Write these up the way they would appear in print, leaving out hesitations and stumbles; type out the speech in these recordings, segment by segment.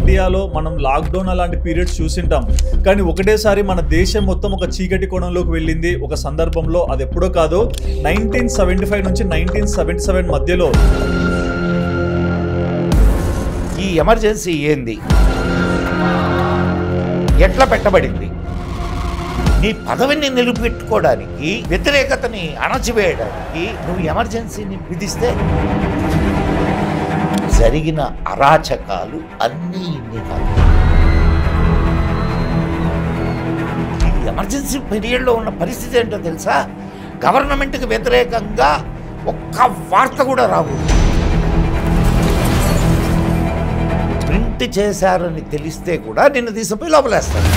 ఇండియాలో మనం లాక్డౌన్ అలాంటి పీరియడ్స్ చూసింటాం. కానీ ఒకటేసారి మన దేశం మొత్తం ఒక చీకటి కోణంలోకి వెళ్ళింది ఒక సందర్భంలో. అది ఎప్పుడో కాదు, 1975 నుంచి 1977 మధ్యలో. ఈ ఎమర్జెన్సీ ఏంది, ఎట్లా పెట్టబడింది, నీ పదవిని నిలుపెట్టుకోవడానికి, వ్యతిరేకతని అణచివేయడానికి నువ్వు ఎమర్జెన్సీని విధిస్తే జరిగిన అరాచకాలు అన్నీ ఇన్ని కాదు. ఈ ఎమర్జెన్సీ పీరియడ్లో ఉన్న పరిస్థితి ఏంటో తెలుసా? గవర్నమెంట్కి వ్యతిరేకంగా ఒక్క వార్త కూడా రావు. ప్రింట్ చేశారని తెలిస్తే కూడా నిన్ను తీసుకుపోయి లోపలేస్తారు.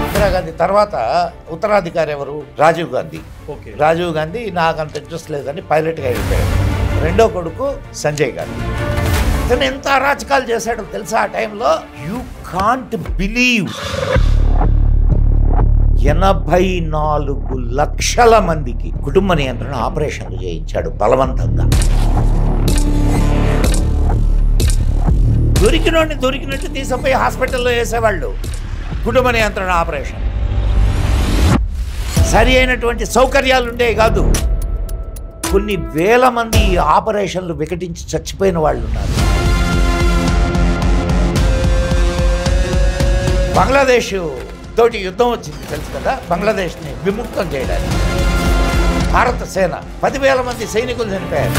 ఇందిరాగాంధీ తర్వాత ఉత్తరాధికారి ఎవరు? రాజీవ్ గాంధీ. రాజీవ్ గాంధీ నాకు అంత ఇంట్రెస్ట్ లేదని పైలట్గా వెళ్ళిపోయాడు. రెండో కొడుకు సంజయ్ గాంధీ. ఇతను ఎంత అరాచకాలు చేశాడో తెలుసా ఆ టైంలో? You can't believe. 84 లక్షల మందికి కుటుంబ నియంత్రణ ఆపరేషన్లు చేయించాడు బలవంతంగా. దొరికినట్టు తీసుకుపోయి హాస్పిటల్లో వేసేవాళ్ళు. కుటుంబ నియంత్రణ ఆపరేషన్ సరి అయినటువంటి సౌకర్యాలు ఉండేవి కాదు. కొన్ని వేల మంది ఈ ఆపరేషన్లు వికటించి చచ్చిపోయిన వాళ్ళు ఉన్నారు. బంగ్లాదేశ్ తోటి యుద్ధం వచ్చింది తెలుసు కదా, బంగ్లాదేశ్ని విముక్తం చేయడానికి. భారత సేన 10,000 మంది సైనికులు చనిపోయారు.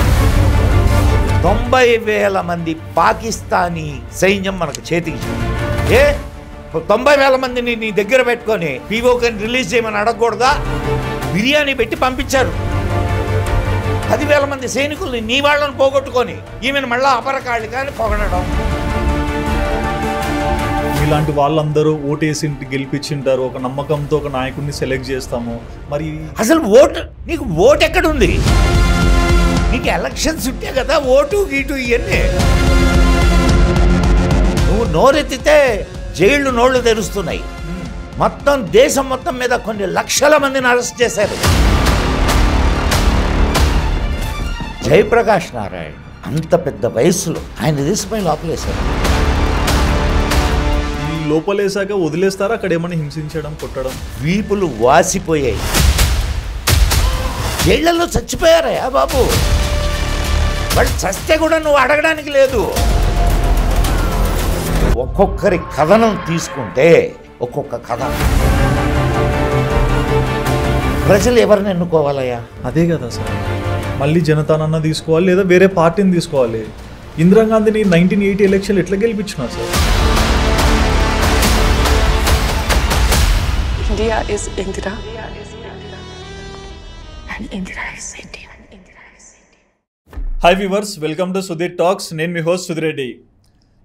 90,000 మంది పాకిస్తానీ సైన్యం మనకు చేతికి. 90,000 మందిని నీ దగ్గర పెట్టుకొని పీఓకని రిలీజ్ చేయమని అడగకూడదా? బిర్యానీ పెట్టి పంపించారు. 10,000 మంది సైనికుల్ని నీ వాళ్ళని పోగొట్టుకొని ఈమెను మళ్ళా అపరకాళ్ళు కానీ పొగడడం. ఇలాంటి వాళ్ళందరూ ఓటేసి గెలిపించింటారు. ఒక నమ్మకంతో ఒక నాయకుడిని సెలెక్ట్ చేస్తాము. మరి అసలు నీకు ఓటు ఎక్కడుంది? నీకు ఎలక్షన్స్ ఉంటే కదా ఓటు గీటు ఇవన్నీ. నువ్వు నోరెత్తితే జైళ్ళు నోళ్లు తెరుస్తున్నాయి. మొత్తం దేశం మొత్తం మీద కొన్ని లక్షల మందిని అరెస్ట్ చేశారు. జయప్రకాష్ నారాయణ అంత పెద్ద వయసులో ఆయన తీసుకుపోయి లోపలేశారు. ఈ లోపలేసాక వదిలేస్తారా? అక్కడ ఏమైనా హింసించడం, కొట్టడం? వీపులు వాసిపోయాయి. జైళ్లలో చచ్చిపోయారయ్యా బాబు. వాళ్ళు చస్తే కూడా నువ్వు అడగడానికి లేదు. ఒక్కొక్కరి కథనం తీసుకుంటే ఒక్కొక్క కథ. ప్రజలు ఎవరిని ఎన్నుకోవాలయ్యా? అదే కదా సార్. మళ్ళీ జనతానన్నా తీసుకోవాలి, లేదా వేరే పార్టీని తీసుకోవాలి. ఇందిరాగాంధీని 1980 ఎలక్షన్లు ఎట్లా గెలిపించినారు sir? India is Indira and Indira is India. Hi viewers, welcome to Sudheer talks. నేను మీ హోస్ట్ సుధీర్ రెడ్డి.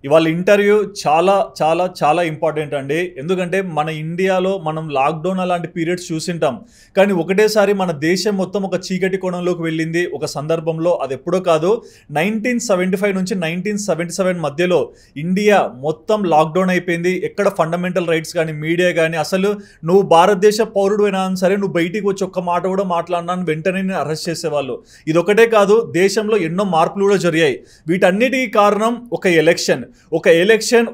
ఇవాళ ఇంటర్వ్యూ చాలా చాలా చాలా ఇంపార్టెంట్ అండి. ఎందుకంటే మన ఇండియాలో మనం లాక్డౌన్ అలాంటి పీరియడ్స్ చూసింటాం. కానీ ఒకటేసారి మన దేశం మొత్తం ఒక చీకటి కోణంలోకి వెళ్ళింది ఒక సందర్భంలో. అది ఎప్పుడో కాదు, 1975 నుంచి 1977 మధ్యలో ఇండియా మొత్తం లాక్డౌన్ అయిపోయింది. ఎక్కడ ఫండమెంటల్ రైట్స్ కానీ, మీడియా కానీ, అసలు నువ్వు భారతదేశ పౌరుడు అయినా సరే నువ్వు బయటికి వచ్చి ఒక్క మాట కూడా మాట్లాడినాను వెంటనే నేను అరెస్ట్ చేసేవాళ్ళు. ఇదొకటే కాదు, దేశంలో ఎన్నో మార్పులు కూడా జరిగాయి. వీటన్నిటికీ కారణం ఒక ఎలక్షన్.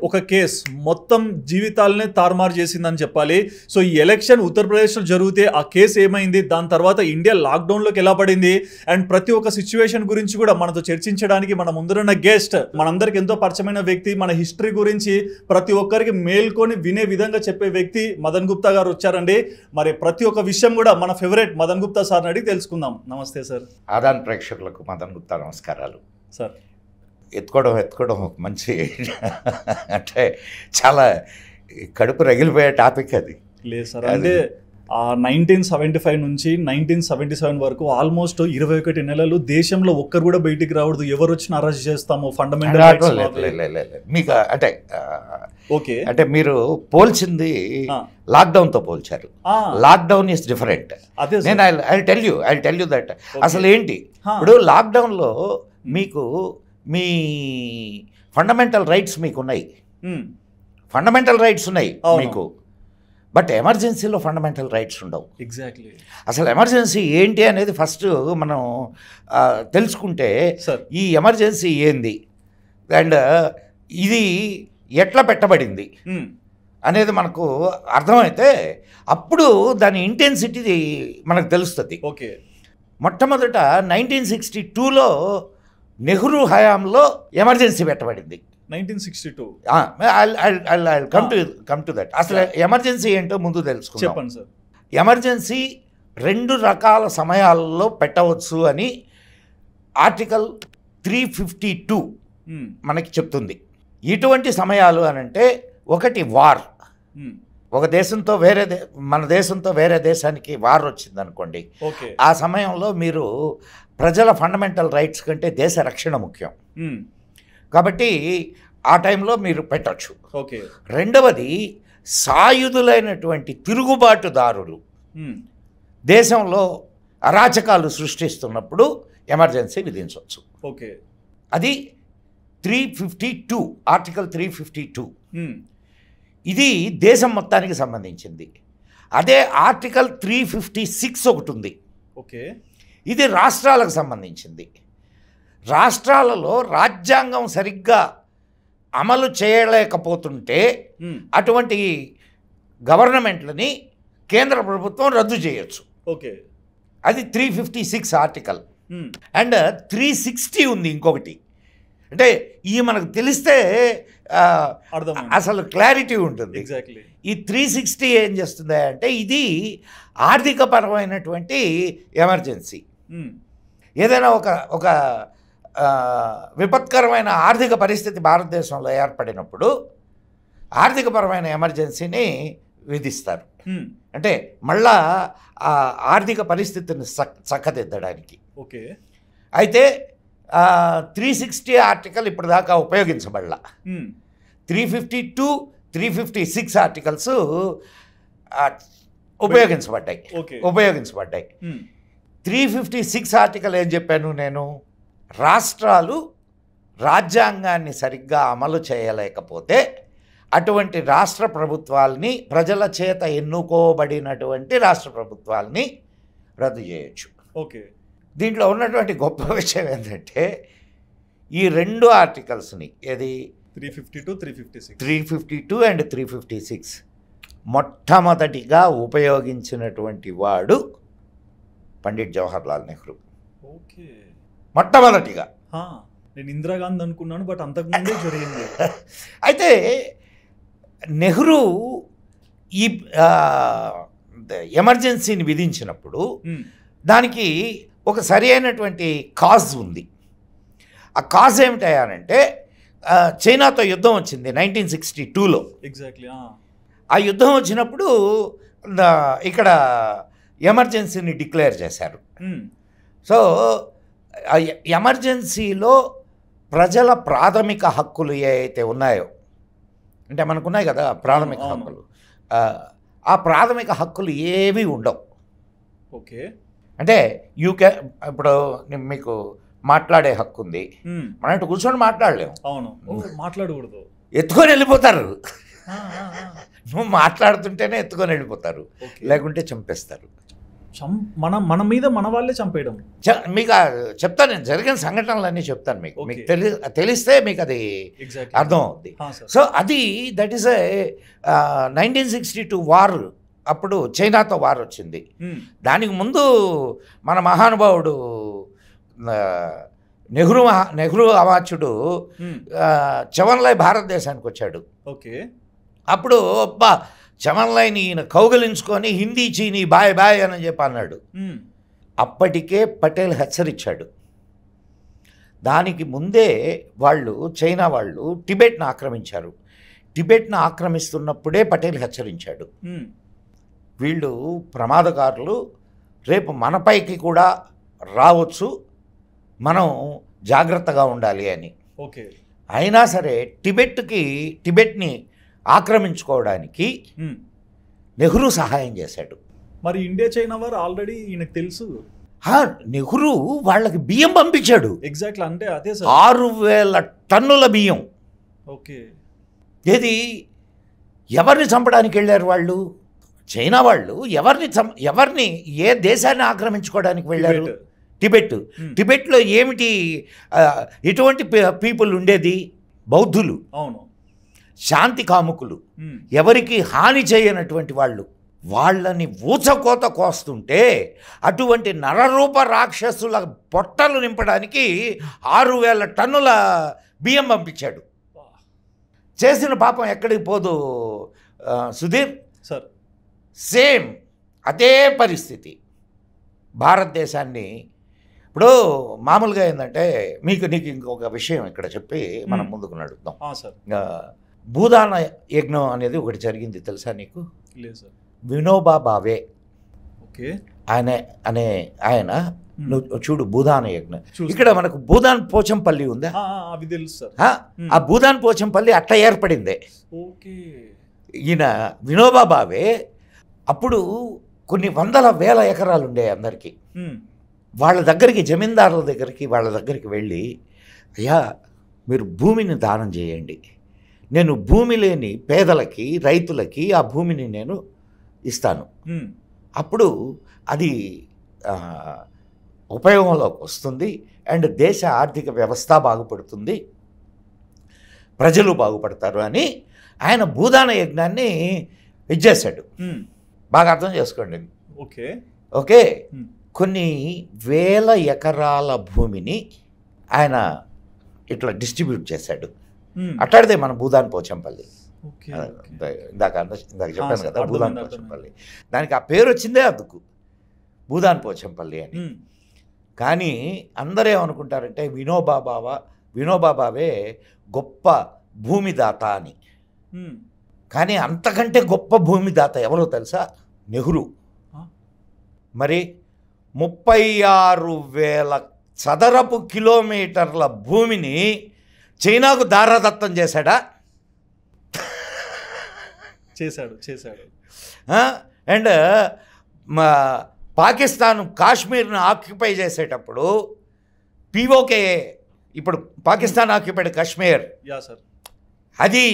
ఒక కేస్ మొత్తం జీవితాలనే తారుమారు చేసిందని చెప్పాలి. సో ఈ ఎలక్షన్ ఉత్తరప్రదేశ్లో జరిగితే ఆ కేసు ఏమైంది, దాని తర్వాత ఇండియా లాక్డౌన్లోకి ఎలా పడింది, అండ్ ప్రతి ఒక్క సిచ్యువేషన్ గురించి కూడా మనతో చర్చించడానికి మన ముందున్న గెస్ట్, మనందరికి ఎంతో పరిచయమైన వ్యక్తి, మన హిస్టరీ గురించి ప్రతి ఒక్కరికి మేల్కొని వినే విధంగా చెప్పే వ్యక్తి మదన్ గుప్తా గారు వచ్చారండి. మరి ప్రతి ఒక్క విషయం కూడా మన ఫేవరెట్ మదన్ గుప్తా సార్ని అడిగి తెలుసుకుందాం. నమస్తే సార్. ఆదాన్ ప్రేక్షకులకు మదన్ గుప్తా నమస్కారాలు సార్. ఎత్తుకోవడం ఒక మంచి అంటే చాలా కడుపు రగిలిపోయే టాపిక్ అది. లేదు సార్, అంటే 1975 నుంచి 1977 వరకు ఆల్మోస్ట్ 21 నెలలు దేశంలో ఒక్కరు కూడా బయటికి రావద్దు, ఎవరు వచ్చినా అరెస్ట్ చేస్తాము, ఫండమెంటల్ మీకు అంటే ఓకే అంటే మీరు పోల్చింది లాక్డౌన్ తో పోల్చారు. Lockdown is different. నేను ఐ టెల్ యూ దట్ అసలు ఏంటి. ఇప్పుడు లాక్డౌన్ లో మీకు మీ ఫండమెంటల్ రైట్స్ మీకు ఉన్నాయి, మీకు. బట్ ఎమర్జెన్సీలో ఫండమెంటల్ రైట్స్ ఉండవు. ఎగ్జాక్ట్లీ. అసలు ఎమర్జెన్సీ ఏంటి అనేది ఫస్ట్ మనం తెలుసుకుంటే, ఈ ఎమర్జెన్సీ ఏంది, అండ్ ఇది ఎట్లా పెట్టబడింది అనేది మనకు అర్థమైతే అప్పుడు దాని ఇంటెన్సిటీ మనకు తెలుస్తుంది. ఓకే. మొట్టమొదట 1962లో నెహ్రూ హయాంలో ఎమర్జెన్సీ పెట్టబడింది. 1962. Come to that. అసలు ఎమర్జెన్సీ ఏంటో ముందు తెలుసుకుందాం. చెప్పండి సార్. ఎమర్జెన్సీ 2 రకాల సమయాల్లో పెట్టవచ్చు అని ఆర్టికల్ 352 మనకి చెప్తుంది. ఇటువంటి సమయాలు అనంటే ఒకటి వార్, ఒక దేశంతో మన దేశంతో వేరే దేశానికి వార్ వచ్చింది అనుకోండి. ఆ సమయంలో మీరు ప్రజల ఫండమెంటల్ రైట్స్ కంటే దేశ రక్షణ ముఖ్యం కాబట్టి ఆ టైంలో మీరు పెట్టచ్చు. రెండవది సాయుధులైనటువంటి తిరుగుబాటుదారులు దేశంలో అరాచకాలు సృష్టిస్తున్నప్పుడు ఎమర్జెన్సీ విధించవచ్చు. అది 352, ఆర్టికల్ 352. ఇది దేశం మొత్తానికి సంబంధించింది. అదే ఆర్టికల్ 356 ఒకటి ఉంది. ఇది రాష్ట్రాలకు సంబంధించింది. రాష్ట్రాలలో రాజ్యాంగం సరిగ్గా అమలు చేయలేకపోతుంటే అటువంటి గవర్నమెంట్లని కేంద్ర ప్రభుత్వం రద్దు చేయొచ్చు. అది 356 ఆర్టికల్. అండ్ 360 ఉంది ఇంకొకటి. అంటే ఈ మనకు తెలిస్తే అసలు క్లారిటీ ఉంటుంది. ఈ 360 ఏం చేస్తుంది అంటే ఇది ఆర్థికపరమైనటువంటి ఎమర్జెన్సీ. ఏదైనా ఒక విపత్కరమైన ఆర్థిక పరిస్థితి భారతదేశంలో ఏర్పడినప్పుడు ఆర్థికపరమైన ఎమర్జెన్సీని విధిస్తారు. అంటే మళ్ళా ఆ ఆర్థిక పరిస్థితిని చక్కదిద్దడానికి. అయితే 360 ఆర్టికల్ ఇప్పటిదాకా ఉపయోగించబడలా. 352, 356 ఆర్టికల్స్ ఉపయోగించబడ్డాయి. 356 ఆర్టికల్ ఏం చెప్పాను నేను, రాష్ట్రాలు రాజ్యాంగాన్ని సరిగ్గా అమలు చేయలేకపోతే అటువంటి రాష్ట్ర ప్రభుత్వాల్ని, ప్రజల చేత ఎన్నుకోబడినటువంటి రాష్ట్ర ప్రభుత్వాల్ని రద్దు చేయొచ్చు. దీంట్లో ఉన్నటువంటి గొప్ప విషయం ఏంటంటే ఈ 2 ఆర్టికల్స్ని, ఏది 352 అండ్ 356 మొట్టమొదటిగా ఉపయోగించినటువంటి వాడు పండిట్ జవహర్లాల్ నెహ్రూ. మొట్టమొదటిగా. నేను ఇందిరాగాంధీ అనుకున్నాను, బట్ అంతకుముందే జరిగింది. అయితే నెహ్రూ ఈ ఎమర్జెన్సీని విధించినప్పుడు దానికి ఒక సరి అయినటువంటి కాజ్ ఉంది. ఆ కాజ్ ఏమిటంటే చైనాతో యుద్ధం వచ్చింది 1962లో. ఆ యుద్ధం వచ్చినప్పుడు ఇక్కడ ఎమర్జెన్సీని డిక్లేర్ చేశారు. సో ఆ ఎమర్జెన్సీలో ప్రజల ప్రాథమిక హక్కులు ఏవైతే ఉన్నాయో, అంటే మనకున్నాయి కదా ప్రాథమిక హక్కులు, ఆ ప్రాథమిక హక్కులు ఏవి ఉండవు. అంటే ఇప్పుడు మీకు మాట్లాడే హక్కు ఉంది, మనం ఇటు కూర్చొని మాట్లాడలేము. మాట్లాడకూడదు, ఎత్తుకొని వెళ్ళిపోతారు. నువ్వు మాట్లాడుతుంటేనే ఎత్తుకొని వెళ్ళిపోతారు, లేకుంటే చంపేస్తారు. మన మీద మన వాళ్ళే చంపేయడం. మీకు చెప్తాను, నేను జరిగిన సంఘటనలన్నీ చెప్తాను మీకు. మీకు తెలిస్తే మీకు అది అర్థం అవుద్ది. సో అది దట్ ఈస్ 1962 వార్. అప్పుడు చైనాతో వార్ వచ్చింది. దానికి ముందు మన మహానుభావుడు నెహ్రూ అవాచ్యుడు చవన్లాయ్ భారతదేశానికి వచ్చాడు. అప్పుడు చవన్లాయ్ని ఈయన కౌగలించుకొని హిందీ చీనీ బాయ్ బాయ్ అని చెప్పి అన్నాడు. అప్పటికే పటేల్ హెచ్చరించాడు. దానికి ముందే చైనా వాళ్ళు టిబెట్ను ఆక్రమించారు. టిబెట్ను ఆక్రమిస్తున్నప్పుడే పటేల్ హెచ్చరించాడు, వీళ్ళు ప్రమాదకారులు, రేపు మనపైకి కూడా రావచ్చు, మనం జాగ్రత్తగా ఉండాలి అని. అయినా సరే టిబెట్ని ఆక్రమించుకోవడానికి నెహ్రూ సహాయం చేశాడు. మరి ఇండియా చైనా వారు ఆల్రెడీ ఈయనకు తెలుసు. నెహ్రూ వాళ్ళకి బియ్యం పంపించాడు. ఎగ్జాక్ట్లీ, అంటే అదే 6,000 టన్నుల బియ్యం. ఏది ఎవరిని చంపడానికి వెళ్ళారు వాళ్ళు? చైనా వాళ్ళు ఎవరిని ఏ దేశాన్ని ఆక్రమించుకోవడానికి వెళ్ళారు? టిబెట్లో ఏమిటి ఎటువంటి పీపుల్ ఉండేది? బౌద్ధులు, అవును. శాంతి కాముకులు, ఎవరికి హాని చేయనటువంటి వాళ్ళు, వాళ్ళని ఊచకోత కోస్తుంటే అటువంటి నరరూప రాక్షసుల పొట్టలు నింపడానికి 6,000 టన్నుల బియ్యం పంపించాడు. చేసిన పాపం ఎక్కడికి పోదు సుధీర్ సార్. సేమ్ అదే పరిస్థితి భారతదేశాన్ని. ఇప్పుడు మామూలుగా ఏంటంటే నీకు ఇంకొక విషయం ఇక్కడ చెప్పి మనం ముందుకు నడుద్దాం. సార్, భూదాన యజ్ఞం అనేది ఒకటి జరిగింది, తెలుసా నీకు? లేదు సార్. వినోబా భావే ఓకే ఆయన నువ్వు చూడు, భూదాన యజ్ఞం. ఇక్కడ మనకు భూదాన్ పోచంపల్లి ఉందా? అవి తెలుసు సార్. ఆ భూదాన్ పోచంపల్లి అట్లా ఏర్పడిందే. ఓకే. ఈయన వినోబా భావే అప్పుడు కొన్ని వందల వేల ఎకరాలు ఉండే అందరికీ. వాళ్ళ దగ్గరికి, జమీందారుల దగ్గరికి, వాళ్ళ దగ్గరికి వెళ్ళి, అయ్యా మీరు భూమిని దానం చేయండి, నేను భూమి లేని పేదలకి, రైతులకి ఆ భూమిని నేను ఇస్తాను, అప్పుడు అది ఉపయోగంలోకి వస్తుంది అండ్ దేశ ఆర్థిక వ్యవస్థ బాగుపడుతుంది, ప్రజలు బాగుపడతారు అని ఆయన భూదాన యజ్ఞాన్ని ఇచ్చేశాడు. బాగా అర్థం చేసుకోండి. ఓకే ఓకే కొన్ని వేల ఎకరాల భూమిని ఆయన ఇట్లా డిస్ట్రిబ్యూట్ చేశాడు. అట్లాడితే మన భూదాన్ పోచంపల్లి. ఇందాక చెప్పాను కదా, భూదాన్ పోచంపల్లి. దానికి ఆ పేరు వచ్చిందే అందుకు, భూదాన్ పోచంపల్లి అని. కానీ అందరూ ఏమనుకుంటారంటే వినోబా భావే గొప్ప భూమిదాత అని. కానీ అంతకంటే గొప్ప భూమిదాత ఎవరో తెలుసా? నెహ్రూ. మరి 36,000 చదరపు కిలోమీటర్ల భూమిని చైనాకు దారాదత్తం చేశాడా? చేశాడు. అండ్ పాకిస్తాన్ కాశ్మీర్ను ఆక్యుపై చేసేటప్పుడు పిఓకే, ఇప్పుడు పాకిస్తాన్ ఆక్యుపైడ్ కాశ్మీర్, అది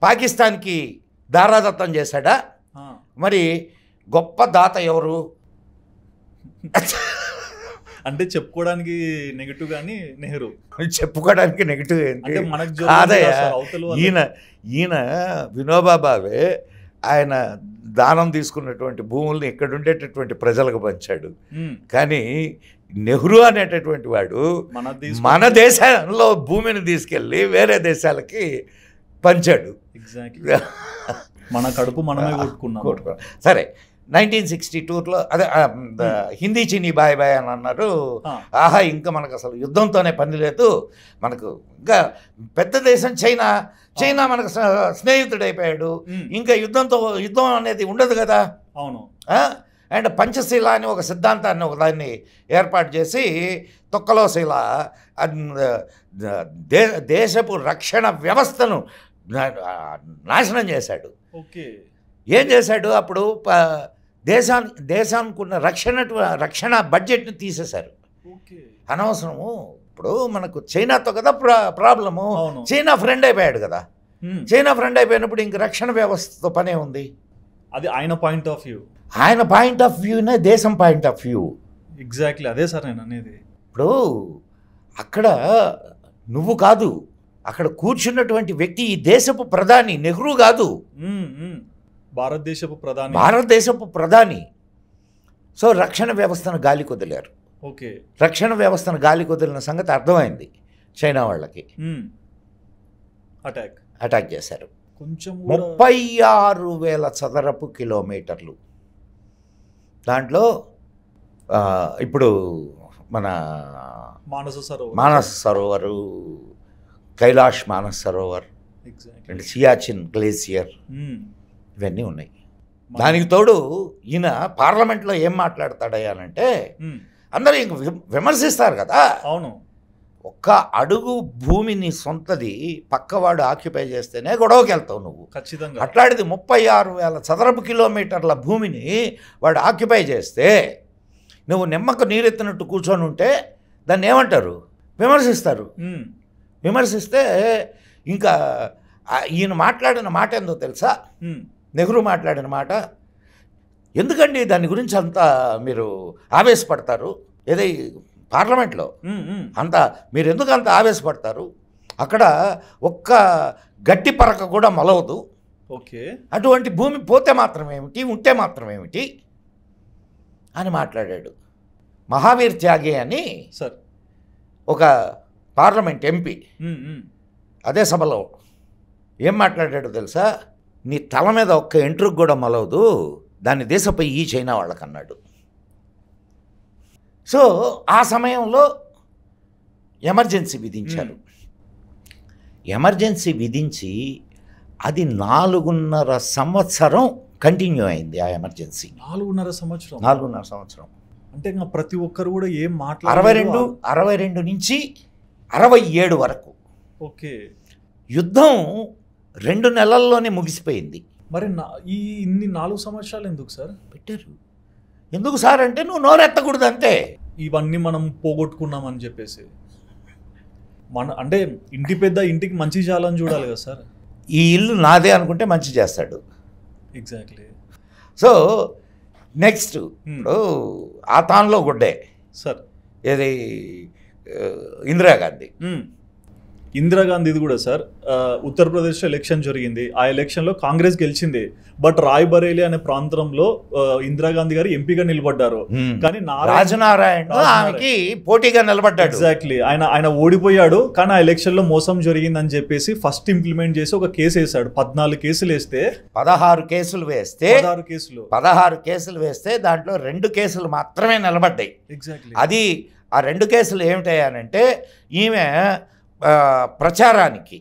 పాకిస్తాన్కి దారాదత్తం చేశాడా? మరి గొప్ప దాత ఎవరు? అంటే చెప్పుకోవడానికి నెగిటివ్ కానీ నెహ్రూ. చెప్పుకోవడానికి నెగిటివ్ ఏంటి? కాదయ్యా, ఈయన వినోబా భావే ఆయన దానం తీసుకున్నటువంటి భూముల్ని ఇక్కడ ఉండేటటువంటి ప్రజలకు పంచాడు. కానీ నెహ్రూ అనేటటువంటి వాడు మన దేశంలో భూమిని తీసుకెళ్ళి వేరే దేశాలకి పంచాడు. ఎగ్జాక్ట్లీ, మన కడుపు మనమే కొట్టుకున్నాం. సరే, 1962లో అదే హిందీ చిని బాయ్ బాయ్ అని అన్నారు. ఆహా, ఇంకా మనకు అసలు యుద్ధంతోనే పని లేదు, మనకు ఇంకా పెద్ద దేశం చైనా మనకు స్నేహితుడైపోయాడు, ఇంకా యుద్ధం అనేది ఉండదు కదా. అవును. అండ్ పంచశీల అని ఒక సిద్ధాంతాన్ని ఒకదాన్ని ఏర్పాటు చేసి తొక్కలో శీల దేశపు రక్షణ వ్యవస్థను నాశనం చేశాడు. ఓకే. ఏం చేశాడు? అప్పుడు దేశానికి ఉన్న రక్షణ బడ్జెట్ని తీసేశారు. అనవసరము. ఇప్పుడు మనకు చైనాతో కదా ప్రాబ్లము. చైనా ఫ్రెండ్ అయిపోయాడు కదా. చైనా ఫ్రెండ్ అయిపోయినప్పుడు ఇంక రక్షణ వ్యవస్థతో పనే ఉంది. అది ఆయన పాయింట్ ఆఫ్ వ్యూ. ఆయన పాయింట్ ఆఫ్ వ్యూనే దేశం పాయింట్ ఆఫ్ వ్యూ. ఎగ్జాక్ట్లీ అదే సార్ నేను అనేది. ఇప్పుడు అక్కడ నువ్వు కాదు, అక్కడ కూర్చున్నటువంటి వ్యక్తి ఈ దేశపు ప్రధాని నెహ్రూ కాదు, భారతదేశపు ప్రధాని. సో రక్షణ వ్యవస్థను గాలి కొదిలారు. ఓకే. రక్షణ వ్యవస్థను గాలి కొదిలిన సంగతి అర్థమైంది చైనా వాళ్ళకి. అటాక్ చేశారు. 36,000 చదరపు కిలోమీటర్లు. దాంట్లో ఇప్పుడు మన మానస సరోవరు, కైలాష్ మానస సరోవర్ అండ్ సియాచిన్ గ్లేసియర్ ఇవన్నీ ఉన్నాయి. దానికి తోడు ఈయన పార్లమెంట్లో ఏం మాట్లాడతాడయ్యానంటే అందరూ ఇంక విమర్శిస్తారు కదా. అవును. ఒక్క అడుగు భూమిని సొంతది పక్కవాడు ఆక్యుపై చేస్తేనే గొడవకి వెళ్తావు నువ్వు. ఖచ్చితంగా. అట్లాంటిది 36,000 చదరపు కిలోమీటర్ల భూమిని వాడు ఆక్యుపై చేస్తే నువ్వు నిమ్మకు నీరెత్తినట్టు కూర్చొని ఉంటే దాన్ని ఏమంటారు? విమర్శిస్తారు. విమర్శిస్తే ఇంకా ఈయన మాట్లాడిన మాట ఏందో తెలుసా? నెహ్రూ మాట్లాడిన మాట, ఎందుకండి దాని గురించి అంతా మీరు ఆవేశపడతారు? ఏదో పార్లమెంట్లో అంతా మీరు ఎందుకు అంత ఆవేశపడతారు? అక్కడ ఒక్క గట్టి పరక కూడా మొలవదు. ఓకే. అటువంటి భూమి పోతే మాత్రమేమిటి, ఉంటే మాత్రమేమిటి అని మాట్లాడాడు. మహావీర్ త్యాగి అని సార్ ఒక పార్లమెంట్ ఎంపీ అదే సభలో ఏం మాట్లాడాడో తెలుసా? నీ తల మీద ఒక్క ఎంట్రుకు కూడా మొలవదు, దాన్ని దేశపై ఈ చైనా వాళ్ళకన్నాడు. సో ఆ సమయంలో ఎమర్జెన్సీ విధించారు. ఎమర్జెన్సీ విధించి అది 4.5 సంవత్సరం కంటిన్యూ అయింది. ఆ ఎమర్జెన్సీ 4.5 సంవత్సరం. 4.5 సంవత్సరం అంటే ఇంకా ప్రతి ఒక్కరు కూడా ఏం మాట్లాడారు. 62 నుంచి 67 వరకు. ఓకే. యుద్ధం 2 నెలల్లోనే ముగిసిపోయింది. మరి ఈ ఇన్ని 4 సంవత్సరాలు ఎందుకు సార్ పెట్టారు? ఎందుకు సార్ అంటే నువ్వు నోరెత్తకూడదు అంతే. ఇవన్నీ మనం పోగొట్టుకున్నామని చెప్పేసి అంటే ఇంటి పెద్ద ఇంటికి మంచి చేయాలని చూడాలి కదా సార్. ఈ ఇల్లు నాదే అనుకుంటే మంచి చేస్తాడు. ఎగ్జాక్ట్లీ. సో నెక్స్ట్ ఇప్పుడు ఆ తాన్లో గుడ్డే సార్ ఏది ఇందిరాగాంధీ. ఇందిరాగాంధీది కూడా సార్ ఉత్తరప్రదేశ్లో ఎలక్షన్ జరిగింది. ఆ ఎలక్షన్లో కాంగ్రెస్ గెలిచింది. బట్ రాయ్బరేలీ అనే ప్రాంతంలో ఇందిరాగాంధీ గారు ఎంపీగా నిలబడ్డారు. కానీ రాజనారాయణ ఆమెకి పోటీగా నిలబడ్డాడు. ఎగ్జాక్ట్లీ. ఆయన ఓడిపోయాడు. కానీ ఆ ఎలక్షన్లో మోసం జరిగిందని చెప్పేసి ఫస్ట్ ఇంప్లిమెంట్ చేసి ఒక కేసు వేశాడు. 14 కేసులు వేస్తే 16 కేసులు వేస్తే 16 కేసులు వేస్తే దాంట్లో 2 కేసులు మాత్రమే నిలబడ్డాయి. ఎగ్జాక్ట్లీ. అది ఆ 2 కేసులు ఏమిటాయనంటే ఈమె ప్రచారానికి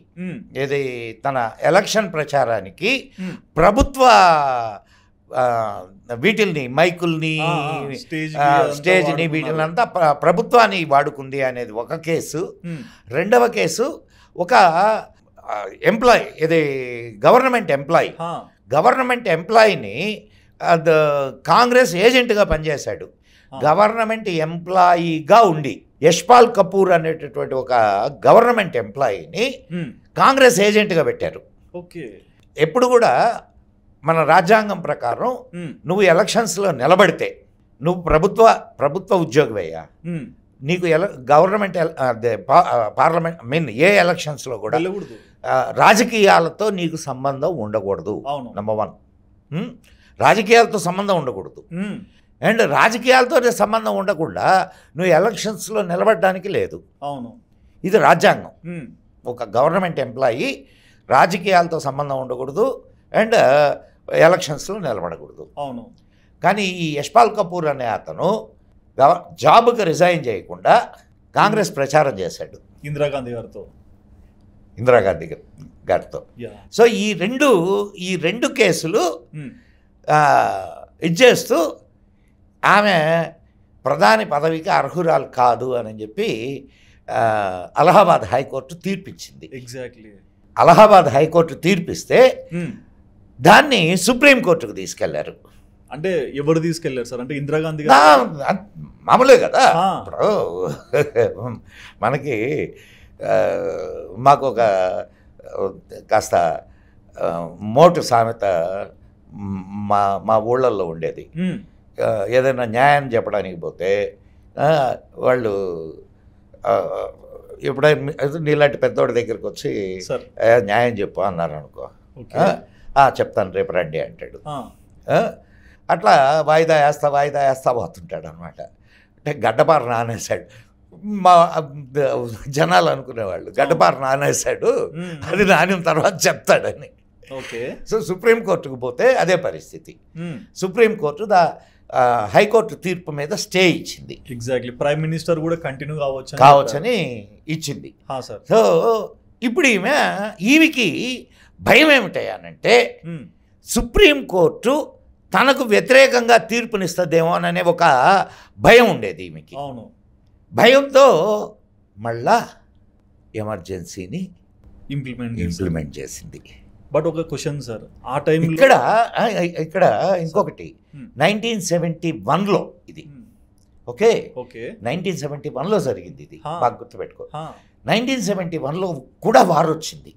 ఇది తన ఎలక్షన్ ప్రచారానికి ప్రభుత్వ వీటిల్ని మైకుల్ని స్టేజ్ని వీటిని అంతా ప్రభుత్వాన్ని వాడుకుంది అనేది ఒక కేసు. రెండవ కేసు ఒక ఎంప్లాయీ ఇది గవర్నమెంట్ ఎంప్లాయీని కాంగ్రెస్ ఏజెంట్గా పనిచేశాడు. గవర్నమెంట్ ఎంప్లాయీగా ఉండి యశ్పాల్ కపూర్ అనేటటువంటి ఒక గవర్నమెంట్ ఎంప్లాయీని కాంగ్రెస్ ఏజెంట్గా పెట్టారు. ఓకే. ఎప్పుడు కూడా మన రాజ్యాంగం ప్రకారం నువ్వు ఎలక్షన్స్లో నిలబడితే నువ్వు ప్రభుత్వ ఉద్యోగివయ్యా, నీకు గవర్నమెంట్ పార్లమెంట్ ఏ ఎలక్షన్స్లో కూడా రాజకీయాలతో నీకు సంబంధం ఉండకూడదు. నంబర్ 1 రాజకీయాలతో సంబంధం ఉండకూడదు. అండ్ రాజకీయాలతో సంబంధం ఉండకుండా నువ్వు ఎలక్షన్స్లో నిలబడడానికి లేదు. అవును, ఇది రాజ్యాంగం. ఒక గవర్నమెంట్ ఎంప్లాయీ రాజకీయాలతో సంబంధం ఉండకూడదు అండ్ ఎలక్షన్స్లో నిలబడకూడదు. అవును. కానీ ఈ యశ్పాల్ కపూర్ అనే అతను జాబ్కి రిజైన్ చేయకుండా కాంగ్రెస్ ప్రచారం చేశాడు ఇందిరాగాంధీ గారితో. సో ఈ రెండు కేసులు ఇచ్చేస్తూ ఆమె ప్రధాని పదవికి అర్హురాలు కాదు అని చెప్పి అలహాబాద్ హైకోర్టు తీర్పిచ్చింది. ఎగ్జాక్ట్లీ. అలహాబాద్ హైకోర్టు తీర్పిస్తే దాన్ని సుప్రీంకోర్టుకు తీసుకెళ్లారు. అంటే ఎవరు తీసుకెళ్లారు సార్? అంటే ఇందిరాగాంధీ మామూలే కదా. ఇప్పుడు మాకు ఒక కాస్త మోటు సామెత మా ఊళ్ళల్లో ఉండేది. ఏదైనా న్యాయం చెప్పడానికి పోతే వాళ్ళు ఎప్పుడైనా నీలాంటి పెద్దోడి దగ్గరికి వచ్చి న్యాయం చెప్పు అన్నారు అనుకో, చెప్తాను రేపు రండి అంటాడు. అట్లా వాయిదా వేస్తా పోతుంటాడు అనమాట. అంటే గడ్డపార నానేశాడు. మా జనాలు అనుకునేవాళ్ళు గడ్డపార నానేశాడు, అది నానిన తర్వాత చెప్తాడని. సో సుప్రీంకోర్టుకు పోతే అదే పరిస్థితి. సుప్రీంకోర్టు హైకోర్టు తీర్పు మీద స్టే ఇచ్చింది. ఎగ్జాక్ట్లీ. ప్రైమ్ మినిస్టర్ కూడా కంటిన్యూ కావచ్చని ఇచ్చింది. సో ఇప్పుడు ఈమెకి భయం ఏమిటంటే సుప్రీంకోర్టు తనకు వ్యతిరేకంగా తీర్పునిస్తుందేమోననే ఒక భయం ఉండేది ఈమెకి. అవును. భయంతో మళ్ళా ఎమర్జెన్సీని ఇంప్లిమెంట్ చేసింది. బట్ ఒక క్వశ్చన్ సార్, ఆ టైం ఇక్కడ ఇంకొకటి 1971లో ఇది. ఓకే, 1971లో జరిగింది ఇది, బాగా గుర్తుపెట్టుకో. 1971లో కూడా వార్ వచ్చింది.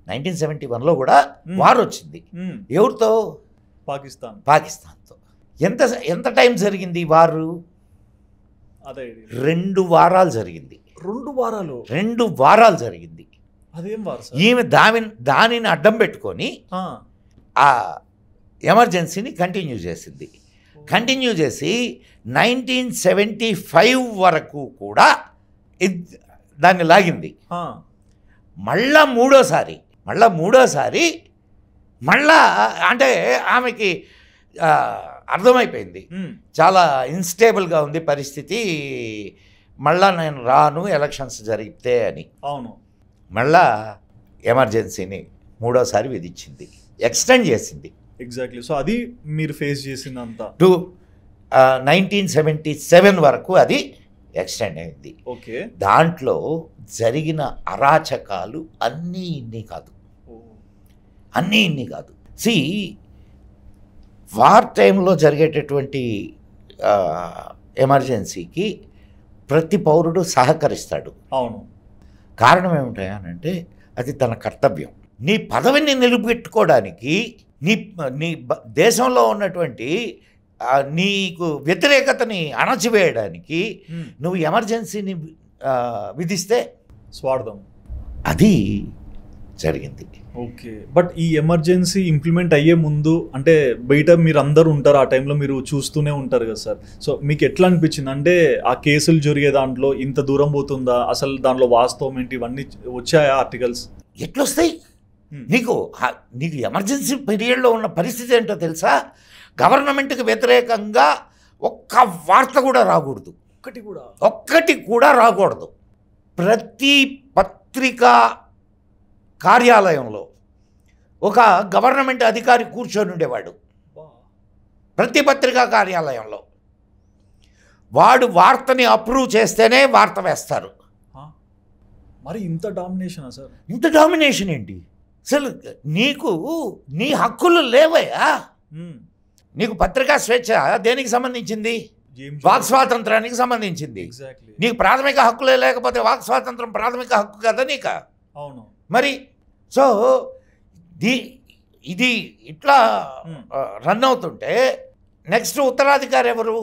1971లో కూడా వార్ వచ్చింది. ఎవరితో? పాకిస్తాన్తో. ఎంత టైం జరిగింది వారు? 2 వారాలు జరిగింది. 2 వారాలు 2 వారాలు జరిగింది. అదేం వారు సార్? ఈమె దానిని అడ్డం పెట్టుకొని ఆ ఎమర్జెన్సీని కంటిన్యూ చేసింది. కంటిన్యూ చేసి 1975 వరకు కూడా దాన్ని లాగింది. మళ్ళా మూడోసారి మళ్ళా అంటే ఆమెకి అర్థమైపోయింది చాలా ఇన్స్టేబుల్గా ఉంది పరిస్థితి, మళ్ళా నేను రాను ఎలక్షన్స్ జరిగితే అని. అవును. మళ్ళా ఎమర్జెన్సీని మూడోసారి విధించింది, ఎక్స్టెండ్ చేసింది. ఎగ్జాక్ట్లీ. సో అది మీరు ఫేస్ చేసిందంతా టు 1977 వరకు అది ఎక్స్టెండ్ అయింది. ఓకే. దాంట్లో జరిగిన అరాచకాలు అన్నీ ఇన్ని కాదు. సి వార్ టైంలో జరిగేటటువంటి ఎమర్జెన్సీకి ప్రతి పౌరుడు సహకరిస్తాడు. అవును. కారణం ఏమిటంటే అది తన కర్తవ్యం. నీ పదవిని నిలబెట్టుకోవడానికి, నీ దేశంలో ఉన్నటువంటి నీకు వ్యతిరేకతని అణచివేయడానికి నువ్వు ఎమర్జెన్సీని విధిస్తే స్వార్థం. అది జరిగింది. ఓకే. బట్ ఈ ఎమర్జెన్సీ ఇంప్లిమెంట్ అయ్యే ముందు అంటే బయట మీరు అందరూ ఉంటారు, ఆ టైంలో మీరు చూస్తూనే ఉంటారు కదా సార్. సో మీకు ఎట్లా అనిపించింది? అంటే ఆ కేసులు జరిగే దాంట్లో ఇంత దూరం పోతుందా, అసలు దాంట్లో వాస్తవం ఏంటి, ఇవన్నీ వచ్చాయా ఆర్టికల్స్? ఎట్లొస్తాయి? నీకు ఎమర్జెన్సీ పీరియడ్లో ఉన్న పరిస్థితి ఏంటో తెలుసా? గవర్నమెంట్కి వ్యతిరేకంగా ఒక్క వార్త కూడా రాకూడదు, ఒక్కటి కూడా రాకూడదు. ప్రతి పత్రికా కార్యాలయంలో ఒక గవర్నమెంట్ అధికారి కూర్చొని ఉండేవాడు. ప్రతి పత్రికా కార్యాలయంలో వాడు వార్తని అప్రూవ్ చేస్తేనే వార్త వేస్తారు. మరి ఇంత డామినేషన్ సార్? ఇంత డామినేషన్ ఏంటి అసలు? నీ హక్కులు లేవయ్యా. నీకు పత్రికా స్వేచ్ఛ దేనికి సంబంధించింది? వాక్ స్వాతంత్రానికి సంబంధించింది. నీకు ప్రాథమిక హక్కులే లేకపోతే వాక్ స్వాతంత్రం ప్రాథమిక హక్కు కదా నీకు? అవును. మరి సో ఇది ఇట్లా రన్ అవుతుంటే నెక్స్ట్ ఉత్తరాధికారి ఎవరు?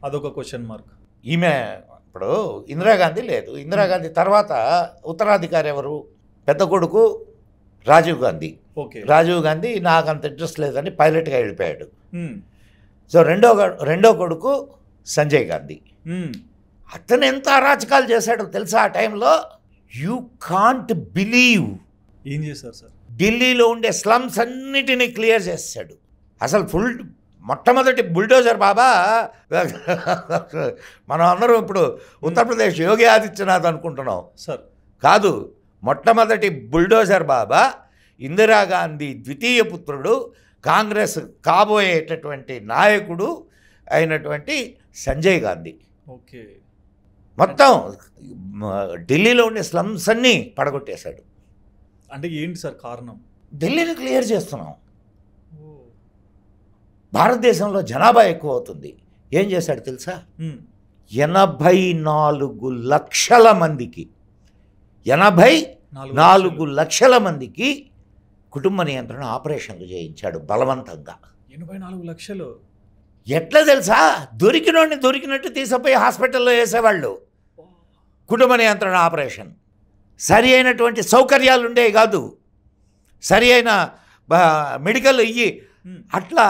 అదొక క్వశ్చన్ మార్క్. ఈమె ఇప్పుడు ఇందిరాగాంధీ లేదు, ఇందిరాగాంధీ తర్వాత ఉత్తరాధికారి ఎవరు? పెద్ద కొడుకు రాజీవ్ గాంధీ. రాజీవ్ గాంధీ నాకు అంత ఇంట్రెస్ట్ లేదని పైలట్గా వెళ్ళిపోయాడు. సో రెండో కొడుకు సంజయ్ గాంధీ. అతను ఎంత అరాచకాలు చేశాడో తెలుసా ఆ టైంలో? You can't believe. ఏం చేశారు సార్? ఢిల్లీలో ఉండే స్లమ్స్ అన్నిటినీ క్లియర్ చేశాడు. అసలు మొట్టమొదటి బుల్డోజర్ బాబా మనం అందరం ఇప్పుడు ఉత్తరప్రదేశ్ యోగి ఆదిత్యనాథ్ అనుకుంటున్నాం సార్. కాదు, మొట్టమొదటి బుల్డోజర్ బాబా ఇందిరాగాంధీ ద్వితీయ పుత్రుడు, కాంగ్రెస్ కాబోయేటటువంటి నాయకుడు అయినటువంటి సంజయ్ గాంధీ. ఓకే. మొత్తం ఢిల్లీలో ఉండే స్లమ్స్ అన్నీ పడగొట్టేశాడు. అంటే ఏంటి సార్ కారణం? ఢిల్లీని క్లియర్ చేస్తున్నాం. భారతదేశంలో జనాభా ఎక్కువ అవుతుంది. ఏం చేశాడు తెలుసా? 84 లక్షల మందికి 84 లక్షల మందికి కుటుంబ నియంత్రణ ఆపరేషన్లు చేయించాడు బలవంతంగా. 84 లక్షలు ఎట్లా తెలుసా? దొరికినట్టు తీసుకుపోయి హాస్పిటల్లో వేసేవాళ్ళు. కుటుంబ నియంత్రణ ఆపరేషన్ సరి అయినటువంటి సౌకర్యాలు ఉండేవి కాదు, సరి అయిన మెడికల్ అట్లా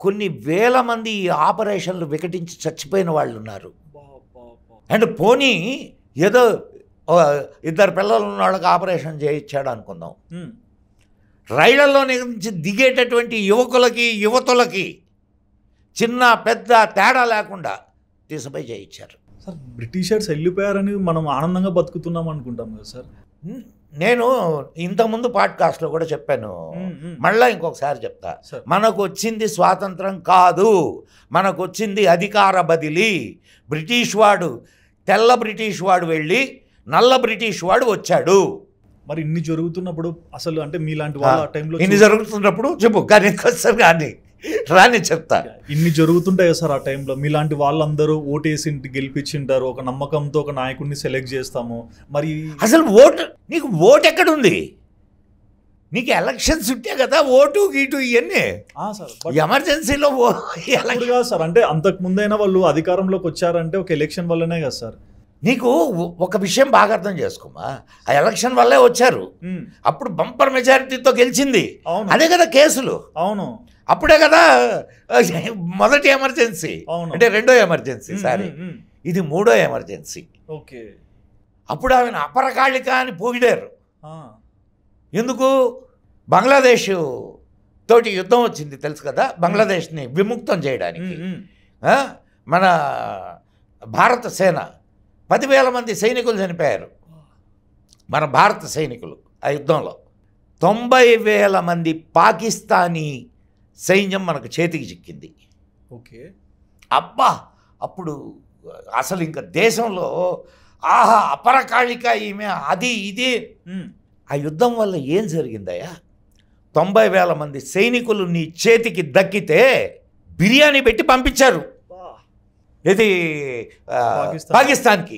కొన్ని వేల మంది ఈ ఆపరేషన్లు వికటించి చచ్చిపోయిన వాళ్ళు ఉన్నారు. అండ్ పోనీ ఏదో 2 పిల్లలు ఉన్న వాళ్ళకి ఆపరేషన్ చేయించాడు అనుకుందాం. రైళ్లలో నుంచి దిగేటటువంటి యువతులకి చిన్న పెద్ద తేడా లేకుండా తీసుకుపోయి చేయించారు. సార్ బ్రిటిషర్స్ వెళ్ళిపోయారని మనం ఆనందంగా బతుకుతున్నాం అనుకుంటాం కదా సార్. నేను ఇంతకుముందు పాడ్కాస్ట్లో కూడా చెప్పాను, మళ్ళీ ఇంకొకసారి చెప్తా. మనకు వచ్చింది స్వాతంత్రం కాదు, మనకు వచ్చింది అధికార బదిలీ. తెల్ల బ్రిటిష్ వాడు వెళ్ళి నల్ల బ్రిటిష్ వాడు వచ్చాడు. మరి ఇన్ని జరుగుతున్నప్పుడు అసలు అంటే మీలాంటి వాళ్ళ ఆ టైంలో ఇన్ని జరుగుతున్నప్పుడు చెప్పు, కానీ రాని చెప్తా. ఇన్ని జరుగుతుంటాయి సార్ ఆ టైంలో. మీలాంటి వాళ్ళందరూ ఓటేసి గెలిపించింటారు, ఒక నమ్మకంతో ఒక నాయకుడిని సెలెక్ట్ చేస్తాము. మరి అసలు నీకు ఓటు ఎక్కడుంది? నీకు ఎలక్షన్స్ ఉంటే కదా ఓటు గీటు ఇవన్నీ. ఎమర్జెన్సీలో కాదు సార్. అంటే అంతకు ముందైనా వాళ్ళు అధికారంలోకి వచ్చారంటే ఒక ఎలక్షన్ వల్లనే కదా సార్. నీకు ఒక విషయం బాగా అర్థం చేసుకోమా, ఆ ఎలక్షన్ వల్లే వచ్చారు, అప్పుడు బంపర్ మెజారిటీతో గెలిచింది. అదే కదా కేసులు. అవును, అప్పుడే కదా మొదటి ఎమర్జెన్సీ, అంటే రెండో ఎమర్జెన్సీ, సారీ ఇది మూడో ఎమర్జెన్సీ. ఓకే, అప్పుడు ఆమెను అపరకాళిక అని పొగిడారు. ఎందుకు? బంగ్లాదేశ్ తోటి యుద్ధం వచ్చింది తెలుసు కదా, బంగ్లాదేశ్ని విముక్తం చేయడానికి మన భారత సేన 10,000 మంది సైనికులు చనిపోయారు, మన భారత సైనికులు ఆ యుద్ధంలో. 90,000 మంది పాకిస్తానీ సైన్యం మనకు చేతికి చిక్కింది. ఓకే, అబ్బా అప్పుడు అసలు ఇంకా దేశంలో ఆహా అపరకాళిక ఈమె అది ఇది. ఆ యుద్ధం వల్ల ఏం జరిగిందయ్యా? 90,000 మంది సైనికులు నీ చేతికి దక్కితే బిర్యానీ పెట్టి పంపించారు. ఇది పాకిస్తాన్కి.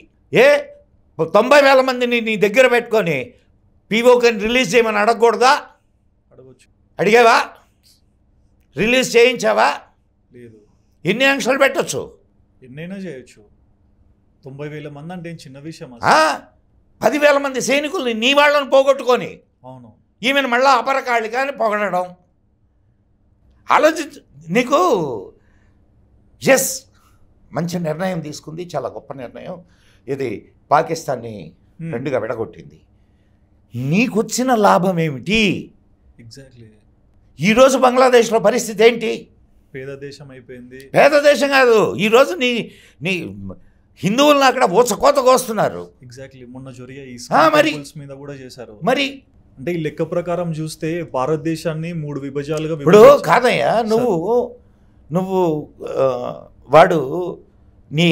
90,000 మందిని నీ దగ్గర పెట్టుకొని పీఓకని రిలీజ్ చేయమని అడగకూడదా? అడగొచ్చు. అడిగావా? రిలీజ్ చేయించావా? లేదు. ఎన్ని ఆంక్షలు పెట్టచ్చు? ఎన్నైనా చేయొచ్చు. 90,000 మంది అంటే చిన్న విషయం. 10,000 మంది సైనికుల్ని నీ వాళ్ళని పోగొట్టుకొని అవును ఈమెను మళ్ళీ అపరకాళిక అని పొగడడం. ఆలోచించు. నీకు ఎస్ మంచి నిర్ణయం తీసుకుంది, చాలా గొప్ప నిర్ణయం. ఇది పాకిస్తాన్ని రెండుగా విడగొట్టింది. నీకొచ్చిన లాభం ఏమిటి? ఎగ్జాక్ట్లీ. ఈరోజు బంగ్లాదేశ్లో పరిస్థితి ఏంటి? పేద దేశం అయిపోయింది. పేద దేశం కాదు, ఈరోజు నీ నీ హిందువులను అక్కడ ఊచకోతకు వస్తున్నారు. ఎగ్జాక్ట్లీ. మొన్న జరిగే మరి మీద కూడా చేశారు. మరి అంటే ఈ లెక్క ప్రకారం చూస్తే భారతదేశాన్ని 3 విభజాలుగా. ఇప్పుడు కాదయ్యా, నువ్వు వాడు నీ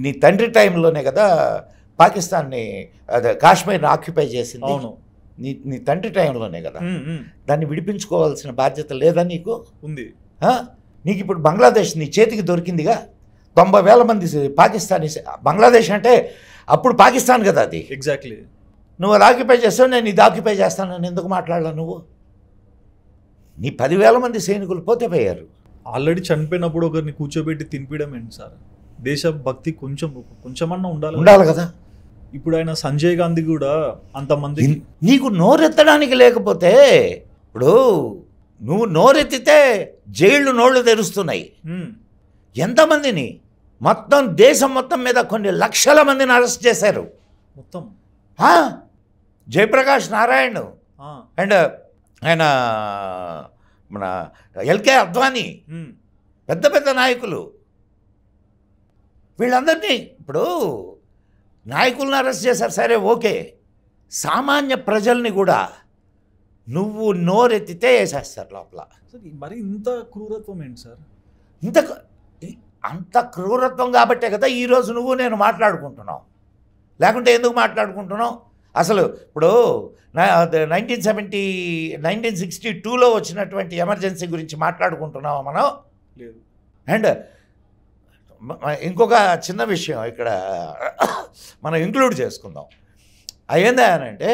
నీ తండ్రి టైంలోనే కదా పాకిస్తాన్ని అదే కాశ్మీర్ని ఆక్యుపై చేసింది. అవును, నీ తండ్రి టైంలోనే కదా. దాన్ని విడిపించుకోవాల్సిన బాధ్యత లేదా నీకు? ఉంది. నీకు ఇప్పుడు బంగ్లాదేశ్ నీ చేతికి దొరికిందిగా. 90,000 మంది పాకిస్తానీ. బంగ్లాదేశ్ అంటే అప్పుడు పాకిస్తాన్ కదా అది. ఎగ్జాక్ట్లీ. నువ్వు అది ఆక్యుపై చేస్తావు, నేను ఇది ఆక్యుపై చేస్తానని ఎందుకు మాట్లాడాల నువ్వు? నీ 10,000 మంది సైనికులు పోతే పోయారు. ఆల్రెడీ చనిపోయినప్పుడు ఒకరిని కూర్చోబెట్టి తినిపించడం ఏంటి సార్? దేశ భక్తి కొంచెమన్నా ఉండాలి కదా. ఇప్పుడు ఆయన సంజయ్ గాంధీ కూడా అంతమంది. నీకు నోరెత్తడానికి లేకపోతే, ఇప్పుడు నువ్వు నోరెత్తితే జైళ్ళు నోళ్ళు తెరుస్తున్నాయి. ఎంతమందిని? మొత్తం దేశం మొత్తం మీద కొన్ని లక్షల మందిని అరెస్ట్ చేశారు మొత్తం. జయప్రకాష్ నారాయణ్ అండ్ ఆయన మన ఎల్కే అద్వానీ, పెద్ద పెద్ద నాయకులు, వీళ్ళందరినీ ఇప్పుడు నాయకులను అరెస్ట్ చేశారు. సరే ఓకే, సామాన్య ప్రజల్ని కూడా నువ్వు నోరెత్తితే వేసేస్తారు లోపల. మరి ఇంత క్రూరత్వం ఏంటి సార్? అంత క్రూరత్వం కాబట్టే కదా ఈరోజు నువ్వు నేను మాట్లాడుకుంటున్నావు. లేకుంటే ఎందుకు మాట్లాడుకుంటున్నావు? అసలు ఇప్పుడు 1962లో వచ్చినటువంటి ఎమర్జెన్సీ గురించి మాట్లాడుకుంటున్నావా మనం? లేదు. అండ్ ఇంకొక చిన్న విషయం ఇక్కడ మనం ఇంక్లూడ్ చేసుకుందాం. అయ్యిందా అంటే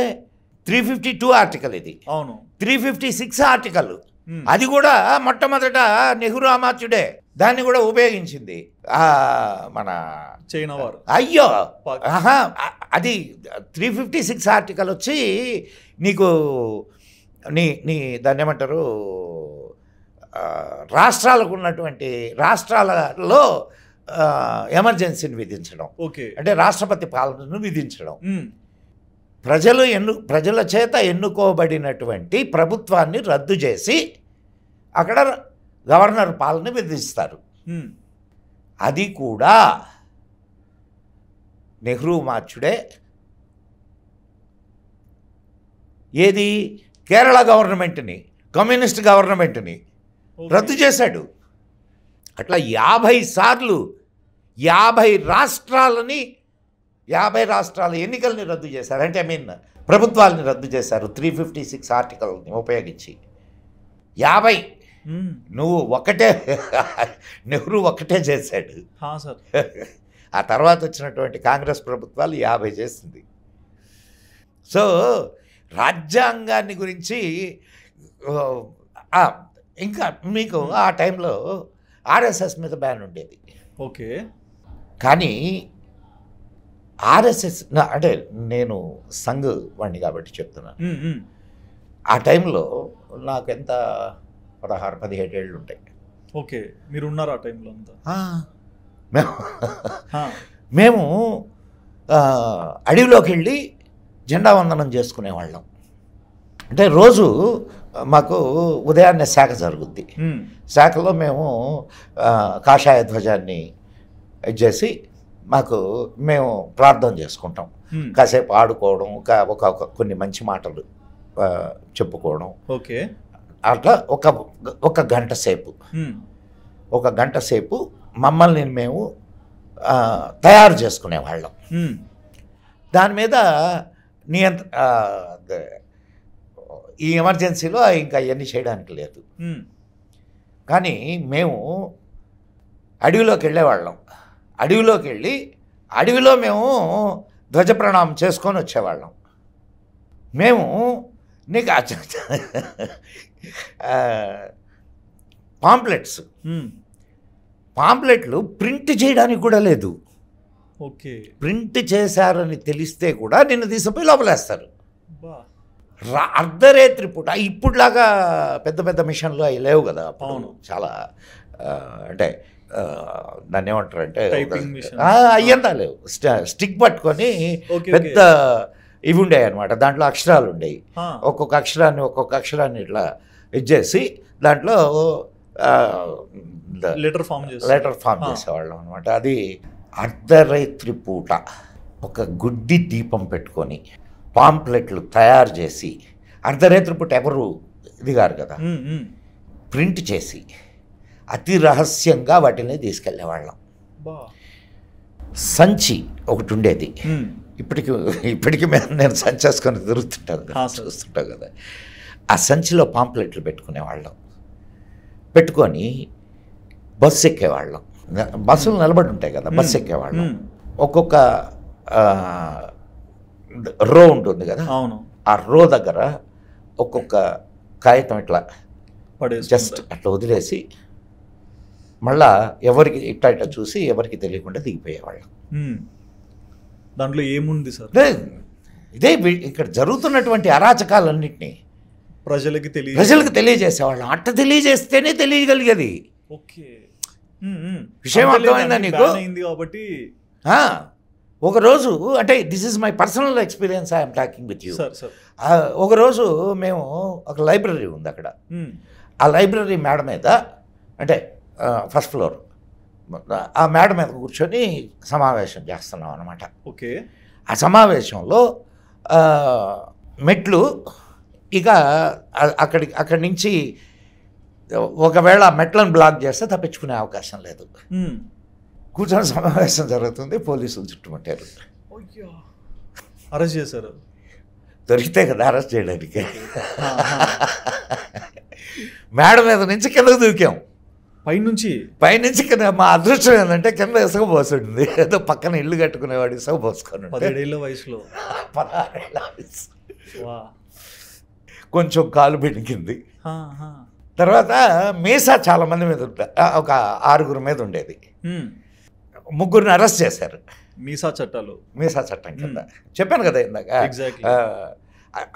352 ఆర్టికల్ ఇది. అవును. 356 ఆర్టికల్ అది కూడా మొట్టమొదట నెహ్రూ అమాత్యుడే దాన్ని కూడా ఉపయోగించింది మన చైనా వారు. అయ్యో అది 356 ఆర్టికల్ వచ్చి నీకు నీ దాన్ని ఏమంటారు, రాష్ట్రాలకు ఉన్నటువంటి రాష్ట్రాలలో ఎమర్జెన్సీని విధించడం. ఓకే. అంటే రాష్ట్రపతి పాలనను విధించడం. ప్రజల చేత ఎన్నుకోబడినటువంటి ప్రభుత్వాన్ని రద్దు చేసి అక్కడ గవర్నర్ పాలన విధిస్తారు. అది కూడా నెహ్రూ మార్చుడే. ఏది? కేరళ గవర్నమెంట్ని, కమ్యూనిస్ట్ గవర్నమెంట్ని రద్దు చేశాడు. అట్లా 50 సార్లు 50 రాష్ట్రాలని 50 రాష్ట్రాల ఎన్నికల్ని రద్దు చేశారు. అంటే ప్రభుత్వాలని రద్దు చేశారు 356 ఆర్టికల్ని ఉపయోగించి. 50 నువ్వు ఒకటే నెహ్రూ ఒకటే చేశాడు. ఆ తర్వాత వచ్చినటువంటి కాంగ్రెస్ ప్రభుత్వాలు 50 చేసింది. సో రాజ్యాంగాన్ని గురించి ఇంకా మీకు ఆ టైంలో ఆర్ఎస్ఎస్ మీద బ్యాన్ ఉండేది. ఓకే. కానీ ఆర్ఎస్ఎస్ అంటే నేను సంఘ్ వాడిని కాబట్టి చెప్తున్నాను. ఆ టైంలో నాకు ఎంత 16-17 ఏళ్ళు ఉంటాయి. ఓకే, మీరు ఉన్నారు ఆ టైంలో అంతా? మేము అడవిలోకి వెళ్ళి జెండా వందనం చేసుకునేవాళ్ళం. అంటే రోజు మాకు ఉదయాన్నే శాఖ జరుగుద్ది. శాఖలో మేము కాషాయ ధ్వజాన్ని చేసి మేము ప్రార్థన చేసుకుంటాం. కాసేపు ఆడుకోవడం, కొన్ని మంచి మాటలు చెప్పుకోవడం. ఓకే, అట్లా ఒక గంట సేపు మమ్మల్ని మేము తయారు చేసుకునేవాళ్ళం. దాని మీద ఈ ఎమర్జెన్సీలో ఇంకా అవన్నీ చేయడానికి లేదు. కానీ మేము అడవిలోకి వెళ్ళేవాళ్ళం. అడవిలోకి వెళ్ళి అడవిలో మేము ధ్వజ ప్రణామం చేసుకొని వచ్చేవాళ్ళం. మేము నీకు పాంప్లెట్లు ప్రింట్ చేయడానికి కూడా లేదు. ఓకే, ప్రింట్ చేశారని తెలిస్తే కూడా నిన్ను తీసుకుపోయి లోపలేస్తారు. అర్ధరాత్రి పూట. ఇప్పుడులాగా పెద్ద పెద్ద మిషన్లు అవి లేవు కదా. అవును, చాలా అంటే దాన్ని ఏమంటారంటే అయ్యంతా లేవు. స్టిక్ పట్టుకొని పెద్ద ఇవి ఉండేవి అనమాట. దాంట్లో అక్షరాలు ఉండేవి. ఒక్కొక్క అక్షరాన్ని ఇట్లా ఇచ్చేసి దాంట్లో లెటర్ ఫామ్ చేసేవాళ్ళం అనమాట. అది అర్ధరాత్రి పూట ఒక గుడ్డి దీపం పెట్టుకొని పాంప్లెట్లు తయారు చేసి, అర్ధరాత్రి పూట ఎవరు దిగారు కదా, ప్రింట్ చేసి అతి రహస్యంగా వాటిని తీసుకెళ్ళేవాళ్ళం. సంచి ఒకటి ఉండేది. ఇప్పటికీ నేను సంచి వేసుకొని తిరుగుతుంటాను కదా, చూస్తుంటాం కదా. ఆ సంచిలో పాంప్లెట్లు పెట్టుకొని బస్సు ఎక్కేవాళ్ళం. బస్సులు నిలబడి ఉంటాయి కదా, బస్సు ఎక్కేవాళ్ళం. ఒక్కొక్క రో ఉంటుంది కదా, ఆ రో దగ్గర ఒక్కొక్క కాగితం ఇట్లా జస్ట్ అట్లా వదిలేసి మళ్ళా ఎవరికి ఇట్లా చూసి ఎవరికి తెలియకుండా దిగిపోయేవాళ్ళం. దాంట్లో ఏముంది సార్? ఇదే ఇక్కడ జరుగుతున్నటువంటి అరాచకాలన్నింటినీ ప్రజలకు తెలియజేసేవాళ్ళం. అట్ట తెలియజేస్తేనే తెలియగలిగేది. ఓకే, విషయం అర్థమైందా నీకు? కాబట్టి ఒకరోజు, అంటే this is my personal experience, I'm talking with you. ఒకరోజు మేము ఒక లైబ్రరీ ఉంది అక్కడ. ఆ లైబ్రరీ మేడ మీద, అంటే ఫస్ట్ ఫ్లోర్, ఆ మేడ మీద కూర్చొని సమావేశం చేస్తున్నాం అనమాట. ఓకే, ఆ సమావేశంలో మెట్లు ఇక అక్కడి నుంచి ఒకవేళ మెట్లను బ్లాక్ చేస్తే తప్పించుకునే అవకాశం లేదు. కూర్చొని సమావేశం జరుగుతుంది, పోలీసులు చుట్టుముట్టారు. అరెస్ట్ చేశారు. దొరికితే కదా అరెస్ట్ చేయడానికి. మేడ మీద నుంచి కిందకు దూకాం. పైనుంచి కింద. మా అదృష్టం ఏంటంటే కింద ఇసుక పోసింది. ఏదో పక్కన ఇల్లు కట్టుకునేవాడు ఇసుక పోసుకొని. 17 ఏళ్ళ వయసులో. 16 ఏళ్ళ వయసు. కొంచెం కాలు బెణికింది. తర్వాత మీసా చాలా మంది మీద ఒక 6 మీద ఉండేది. 3 అరెస్ట్ చేశారు. మీసా చట్టం కింద. చెప్పాను కదా ఇందాక.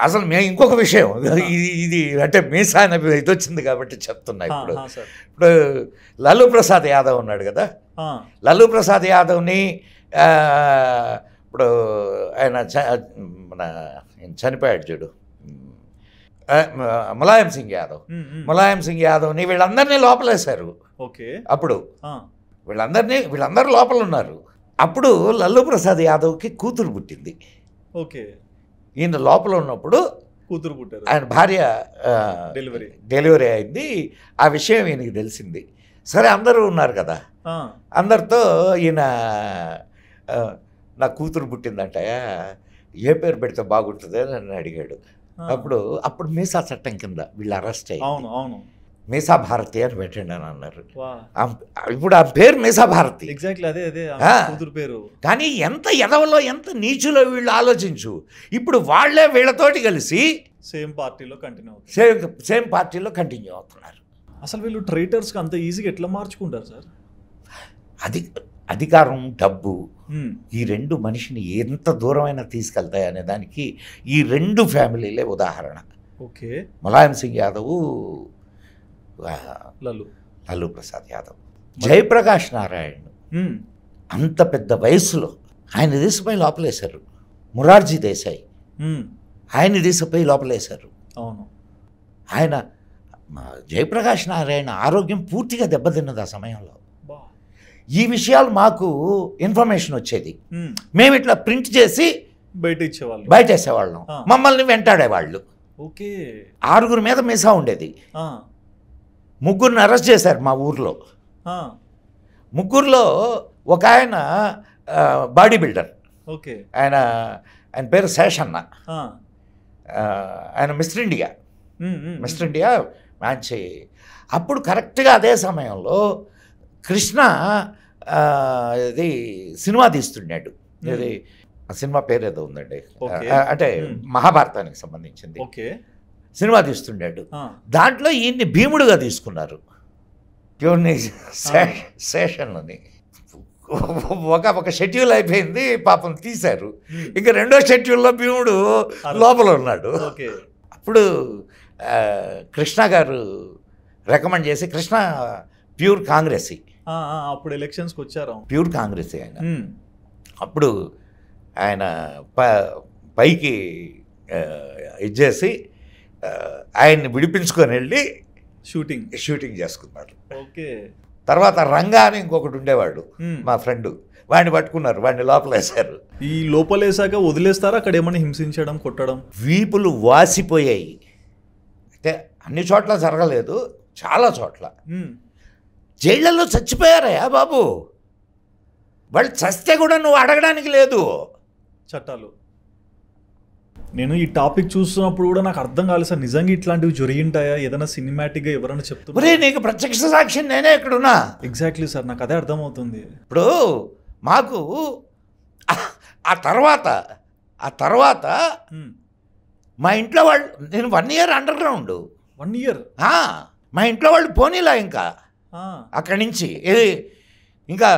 అసలు మేము ఇంకొక విషయం, ఇది అంటే మీసా అనే ఇది వచ్చింది కాబట్టి చెప్తున్నా. ఇప్పుడు లాలూ ప్రసాద్ యాదవ్ ఉన్నాడు కదా, లాలూ ప్రసాద్ యాదవ్ని ఇప్పుడు ఆయన మన చనిపోయాడు చూడు, ములాయం సింగ్ యాదవ్ని వీళ్ళందరినీ లోపలేశారు. అప్పుడు వీళ్ళందరూ లోపల ఉన్నారు. అప్పుడు లాలూ ప్రసాద్ యాదవ్కి కూతురు పుట్టింది. ఈయన లోపల ఉన్నప్పుడు కూతురు పుట్టారు. ఆయన భార్య డెలివరీ అయింది. ఆ విషయం ఈయనకి తెలిసింది. సరే, అందరూ ఉన్నారు కదా, అందరితో ఈయన నా కూతురు పుట్టిందంట, ఏ పేరు పెడితే బాగుంటుంది అని నన్ను అడిగాడు. అప్పుడు మీసా చట్టం కింద వీళ్ళు అరెస్ట్ అయ్యి మీసా భారతి అని పెట్టండి అని అన్నారు. ఇప్పుడు ఆ పేరు మీసా భారతి. కానీ ఎంత ఎదవలో ఎంత నీచులో వీళ్ళు ఆలోచించు. ఇప్పుడు వాళ్ళే వీళ్ళతోటి కలిసి సేమ్ పార్టీలో కంటిన్యూ అవుతున్నారు. అసలు వీళ్ళు ట్రైటర్స్కి అంత ఈజీగా ఎట్లా మార్చుకుంటారు సార్? అధికారం, డబ్బు హ్మ్. ఈ రెండు మనిషిని ఎంత దూరమైనా తీసుకెళ్తాయి అనే దానికి ఈ రెండు ఫ్యామిలీలే ఉదాహరణ. ఓకే. ములాయం సింగ్ యాదవ్, లల్లు లాలూ ప్రసాద్ యాదవ్. జయప్రకాష్ నారాయణ్ హ్మ్. అంత పెద్ద వయసులో ఆయన తీసుకుపోయి లోపలేశారు. మొరార్జీ దేశాయ్ హ్మ్. ఆయన తీసుకుపోయి లోపలేశారు. అవును. ఆయన జయప్రకాష్ నారాయణ ఆరోగ్యం పూర్తిగా దెబ్బతిన్నది ఆ సమయంలో. బా. ఈ విషయాలు మాకు ఇన్ఫర్మేషన్ వచ్చేది. హ్మ్. మేము ఇట్లా ప్రింట్ చేసి బయట ఇచ్చేవాళ్ళు. బయటేసేవాళ్ళం. ఆ. మమ్మల్ని వెంటాడేవాళ్ళు. ఓకే. 6 మీద మిసా ఉండేది. ఆ. 3 అరెస్ట్ చేశారు మా ఊర్లో. ఆ. 3లో ఒక ఆయన బాడీ బిల్డర్. ఓకే. ఆయన పేరు శేషన్న. ఆ. ఆయన మిస్టర్ ఇండియా. హ్మ్. హ్మ్. మిస్టర్ ఇండియా మంచి. అప్పుడు కరెక్ట్గా అదే సమయంలో కృష్ణ ఇది సినిమా తీస్తున్నాడు. ఇది ఆ సినిమా పేరు ఏదో ఉందండి, ఓకే. అంటే మహాభారతానికి సంబంధించింది. ఓకే. సినిమా తీస్తున్నాడు. ఆ. దాంట్లో ఈయన్ని భీముడుగా తీసుకున్నారు. ఎవరిని? శేషన్ని. ఒక షెడ్యూల్ అయిపోయింది, పాపం తీశారు. ఇంకా రెండో షెడ్యూల్లో భీముడు లోపల ఉన్నాడు. ఓకే. అప్పుడు కృష్ణ గారు రికమెండ్ చేసి, కృష్ణ ప్యూర్ కాంగ్రెసీ. ఆ. ఆ. అప్పుడు ఎలక్షన్స్కి వచ్చారు. ప్యూర్ కాంగ్రెసీ ఆయన. హ్మ్. అప్పుడు ఆయన పైకి ఇచ్చేసి ఆయన్ని విడిపించుకొని వెళ్ళి షూటింగ్ చేసుకున్నారు. ఓకే. తర్వాత రంగా అని ఇంకొకటి ఉండేవాడు, మా ఫ్రెండ్. వాడిని పట్టుకున్నారు, వాడిని లోపలేశారు. ఈ లోపలేసాక వదిలేస్తారా అక్కడ ఏమైనా హింసించడం, కొట్టడం? వీపులు వాసిపోయాయి. అయితే అన్ని చోట్ల జరగలేదు, చాలా చోట్ల. జైళ్ళల్లో చచ్చిపోయారయ్యా బాబు. వాళ్ళు చస్తే కూడా నువ్వు అడగడానికి లేదు చట్టాలు. నేను ఈ టాపిక్ చూస్తున్నప్పుడు కూడా నాకు అర్థం కాలేదు సార్, నిజంగా ఇట్లాంటివి జరిగింటాయా? ఏదైనా సినిమాటిక్గా ఎవరైనా చెప్తున్నా? ఒరే, నీకు ప్రత్యక్ష సాక్షి నేనే ఇక్కడున్నా. ఎగ్జాక్ట్లీ సార్, నాకు అదే అర్థమవుతుంది. ఇప్పుడు మాకు ఆ తర్వాత మా ఇంట్లో వాళ్ళు, నేను 1 year అండర్ గ్రౌండ్. 1 year? మా ఇంట్లో వాళ్ళు పోనీలా ఇంకా అక్కడి నుంచి. ఇంకా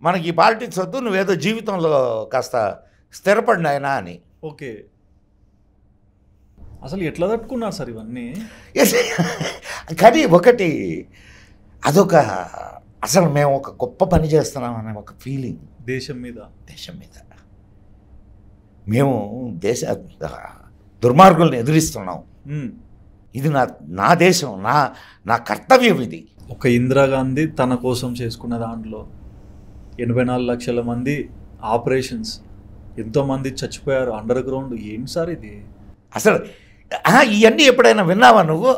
మనకి ఈ పాలిటిక్స్ వద్దు, నువ్వేదో జీవితంలో కాస్త స్థిరపడినాయనా అని. ఓకే. అసలు ఎట్లా తట్టుకున్నారు సార్ ఇవన్నీ? కానీ ఒకటి, అదొక అసలు మేము ఒక గొప్ప పని చేస్తున్నాం అనే ఒక ఫీలింగ్ దేశం మీద. మేము దేశ దుర్మార్గుల్ని ఎదిరిస్తున్నాం. ఇది నా దేశం, నా కర్తవ్యం ఇది. ఒక ఇందిరాగాంధీ తన కోసం చేసుకున్న దాంట్లో 84 లక్షల మంది ఆపరేషన్స్, ఎంతోమంది చచ్చిపోయారు అండర్ గ్రౌండ్. ఏంటి సార్ ఇది? అసలు ఇవన్నీ ఎప్పుడైనా విన్నావా నువ్వు?